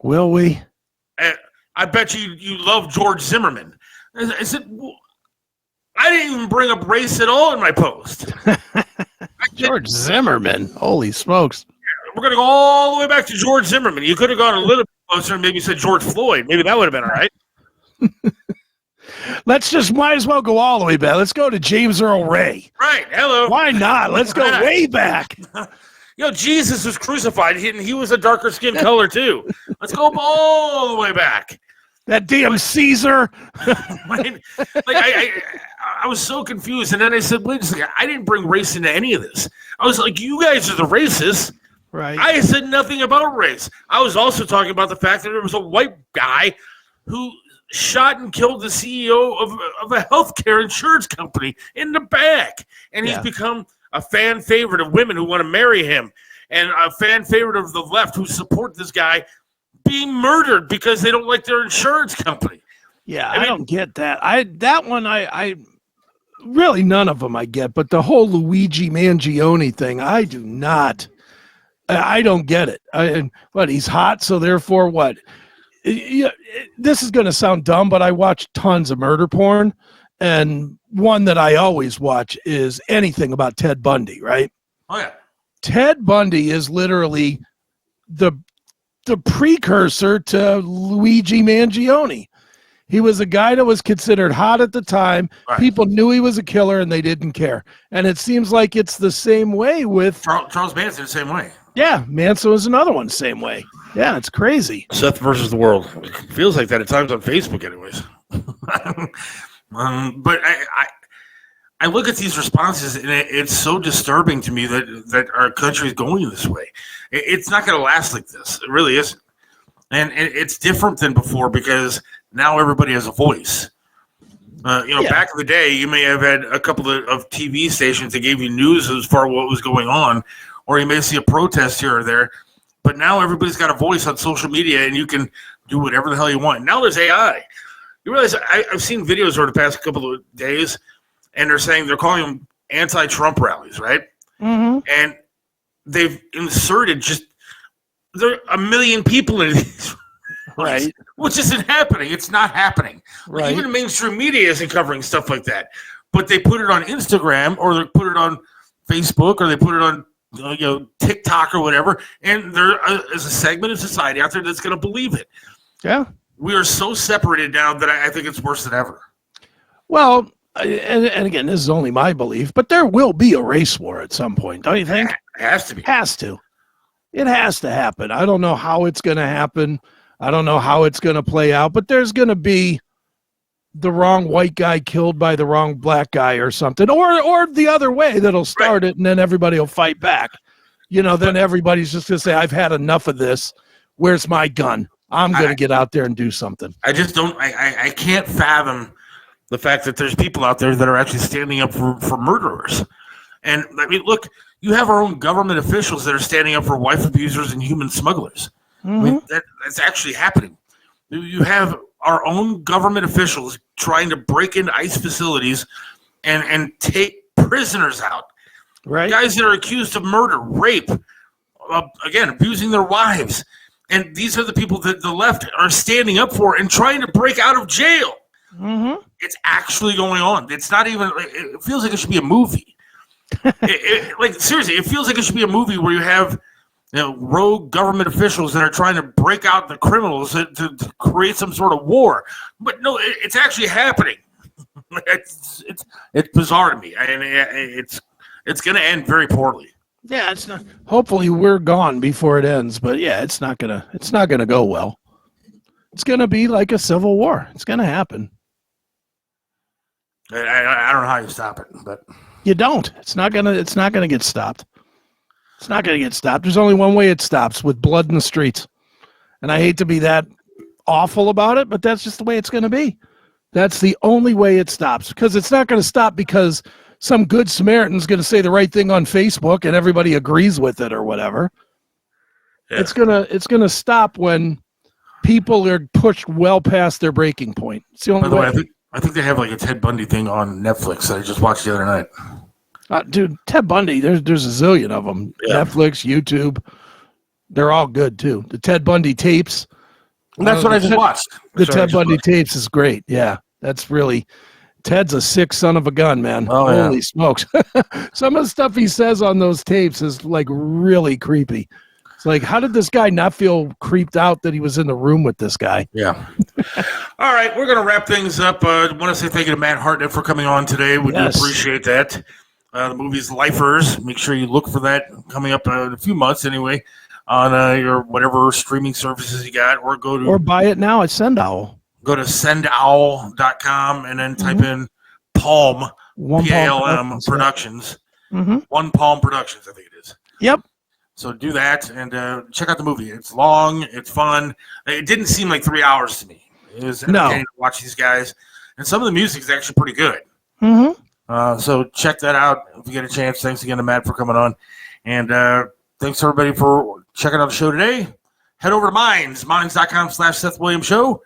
Will we? I bet you love George Zimmerman. I said, well, I didn't even bring up race at all in my post. George Zimmerman. Holy smokes. We're going to go all the way back to George Zimmerman. You could have gone a little bit closer and maybe said George Floyd. Maybe that would have been all right. Might as well go all the way back. Let's go to James Earl Ray. Right. Hello. Why not? Let's go way back. Jesus was crucified, and he was a darker skin color, too. Let's go all the way back. That damn Caesar. I was so confused. And then I said, wait a second, I didn't bring race into any of this. I was like, you guys are the racists. Right. I said nothing about race. I was also talking about the fact that there was a white guy who shot and killed the CEO of a healthcare insurance company in the back. And he's become a fan favorite of women who want to marry him and a fan favorite of the left who support this guy being murdered because they don't like their insurance company. Yeah, I don't get that. I really none of them I get, but the whole Luigi Mangione thing, I do not. I don't get it. What, he's hot, so therefore what? This is going to sound dumb, but I watch tons of murder porn, and one that I always watch is anything about Ted Bundy, right? Oh, yeah. Ted Bundy is literally the precursor to Luigi Mangione. He was a guy that was considered hot at the time. Right. People knew he was a killer, and they didn't care. And it seems like it's the same way with Charles Manson, the same way. Yeah, Manson was another one, same way. Yeah, it's crazy. Seth versus the world. It feels like that at times on Facebook, anyways. But I look at these responses, and it's so disturbing to me that our country is going this way. It's not going to last like this. It really isn't. And it's different than before because now everybody has a voice. Back in the day, you may have had a couple of TV stations that gave you news as far as what was going on, or you may see a protest here or there. But now everybody's got a voice on social media, and you can do whatever the hell you want. Now there's AI. You realize I've seen videos over the past couple of days, and they're calling them anti-Trump rallies, right? Mm-hmm. And they've inserted there are 1 million people in these, right? Which isn't happening. It's not happening. Right. Even the mainstream media isn't covering stuff like that. But they put it on Instagram, or they put it on Facebook, or they put it on TikTok or whatever, and there is a segment of society out there that's going to believe it. Yeah. We are so separated now that I think it's worse than ever. Well, and again, this is only my belief, but there will be a race war at some point, don't you think? It has to be. Has to. It has to happen. I don't know how it's going to happen. I don't know how it's going to play out, but there's going to be the wrong white guy killed by the wrong black guy or something, or the other way that'll start it, and then everybody will fight back. Then everybody's just going to say, I've had enough of this. Where's my gun? I'm going to get out there and do something. I just don't, I can't fathom the fact that there's people out there that are actually standing up for murderers. And I mean, look, you have our own government officials that are standing up for wife abusers and human smugglers. Mm-hmm. I mean, that's actually happening. You have our own government officials trying to break into ICE facilities and take prisoners out. Right. Guys that are accused of murder, rape, again, abusing their wives. And these are the people that the left are standing up for and trying to break out of jail. Mm-hmm. It's actually going on. It's not even, it feels like it should be a movie. Seriously, it feels like it should be a movie where you have rogue government officials that are trying to break out the criminals to create some sort of war. But no, it's actually happening. It's bizarre to me, and it's going to end very poorly. Yeah, it's not. Hopefully, we're gone before it ends. But yeah, it's not gonna go well. It's gonna be like a civil war. It's gonna happen. I don't know how you stop it, but you don't. It's not gonna get stopped. It's not gonna get stopped. There's only one way it stops: with blood in the streets. And I hate to be that awful about it, but that's just the way it's gonna be. That's the only way it stops, because it's not gonna stop because some good Samaritan's going to say the right thing on Facebook and everybody agrees with it or whatever. Yeah. It's gonna stop when people are pushed well past their breaking point. It's the only way. I think they have like a Ted Bundy thing on Netflix that I just watched the other night. Dude, Ted Bundy, there's a zillion of them. Yeah. Netflix, YouTube, they're all good too. The Ted Bundy tapes. And that's what I just watched. The Ted Bundy tapes is great. Yeah, that's really. Ted's a sick son of a gun, man. Oh, holy smokes. Some of the stuff he says on those tapes is like really creepy. It's like, how did this guy not feel creeped out that he was in the room with this guy? Yeah. All right, we're going to wrap things up. I want to say thank you to Matt Hartnett for coming on today. We do appreciate that. The movie's Lifers. Make sure you look for that coming up in a few months anyway on your whatever streaming services you got, or buy it now at Sendowl. Go to sendowl.com and then type in Palm, P-A-L-M Productions. Mm-hmm. One Palm Productions, I think it is. Yep. So do that and check out the movie. It's long. It's fun. It didn't seem like 3 hours to me. It was entertaining to watch these guys. And some of the music is actually pretty good. Mm-hmm. So check that out if you get a chance. Thanks again to Matt for coming on. And thanks everybody for checking out the show today. Head over to minds.com/Seth Williams Show.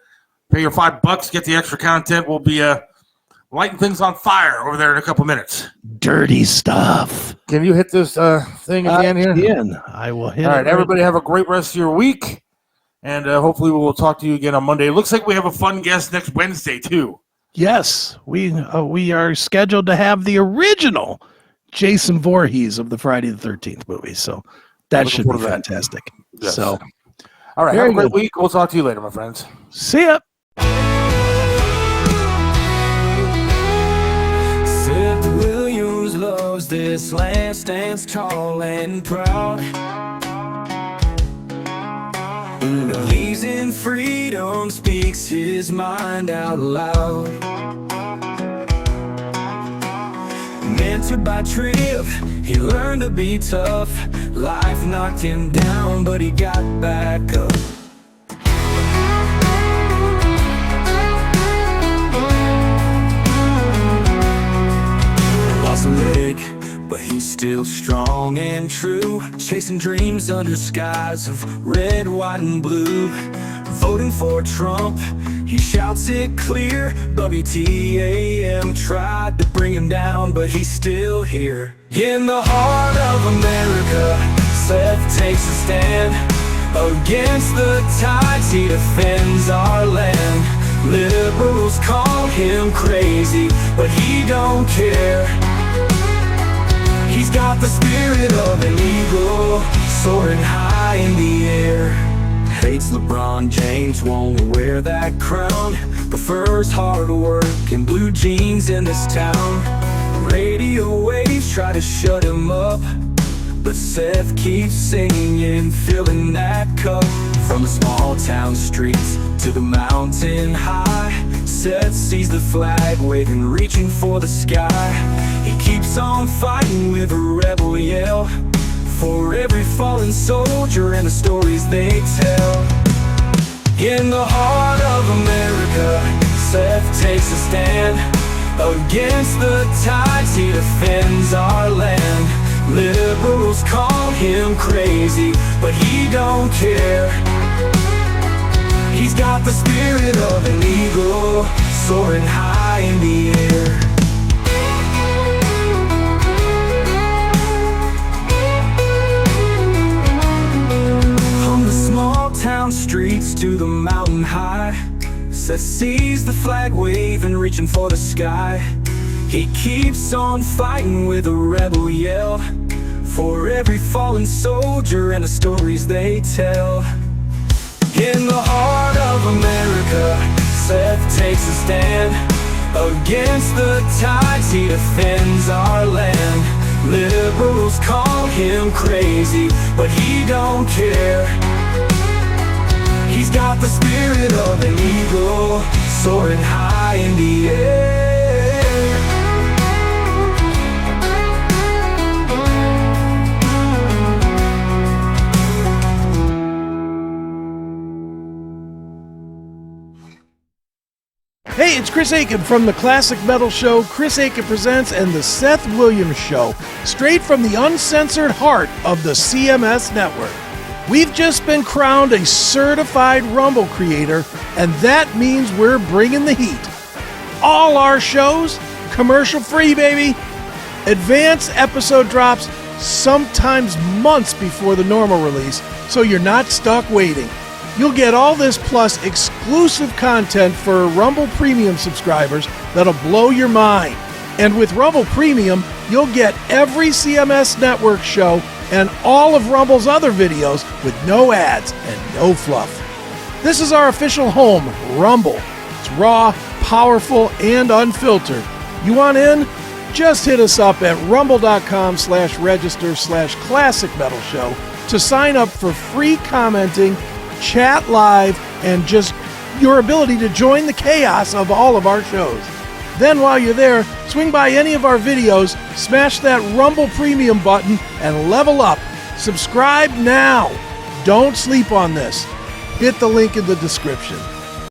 Pay your $5, get the extra content. We'll be lighting things on fire over there in a couple minutes. Dirty stuff. Can you hit this thing again here? Again, I will hit it. All right, everybody have a great rest of your week. And hopefully we will talk to you again on Monday. It looks like we have a fun guest next Wednesday, too. Yes, we are scheduled to have the original Jason Voorhees of the Friday the 13th movie. So that should be fantastic. Yes. So, all right, have a great week. We'll talk to you later, my friends. See ya. Seth Williams loves this land, stands tall and proud. Believes in freedom, speaks his mind out loud. Mentored by Triv, he learned to be tough. Life knocked him down, but he got back up. Lost a leg, but he's still strong and true. Chasing dreams under skies of red, white, and blue. Voting for Trump, he shouts it clear. WTAM tried to bring him down, but he's still here. In the heart of America, Seth takes a stand. Against the tides, he defends our land. Liberals call him crazy, but he don't care. He's got the spirit of an eagle, soaring high in the air. Hates LeBron James, won't wear that crown. Prefers hard work and blue jeans in this town. Radio waves try to shut him up, but Seth keeps singing, filling that cup. From the small town streets to the mountain high, Seth sees the flag waving, reaching for the sky. He keeps on fighting with a rebel yell, for every fallen soldier and the stories they tell. In the heart of America, Seth takes a stand. Against the tides, he defends our land. Liberals call him crazy, but he don't care. He's got the spirit of an eagle, soaring high in the air. From the small town streets to the mountain high, Seth sees the flag waving, reaching for the sky. He keeps on fighting with a rebel yell, for every fallen soldier and the stories they tell. In the heart of America, Seth takes a stand. Against the tides, he defends our land. Liberals call him crazy, but he don't care. He's got the spirit of an eagle, soaring high in the air. Hey, it's Chris Aiken from the Classic Metal Show, Chris Aiken Presents, and the Seth Williams Show, straight from the uncensored heart of the CMS network. We've just been crowned a certified Rumble creator, and that means we're bringing the heat. All our shows, commercial free, baby. Advanced episode drops, sometimes months before the normal release, so you're not stuck waiting. You'll get all this plus exclusive content for Rumble Premium subscribers that'll blow your mind. And with Rumble Premium, you'll get every CMS Network show and all of Rumble's other videos with no ads and no fluff. This is our official home, Rumble. It's raw, powerful, and unfiltered. You want in? Just hit us up at rumble.com/register/classic metal show to sign up for free commenting, chat live, and just your ability to join the chaos of all of our shows. Then while you're there, swing by any of our videos, smash that Rumble Premium button, and level up. Subscribe now. Don't sleep on this. Hit the link in the description.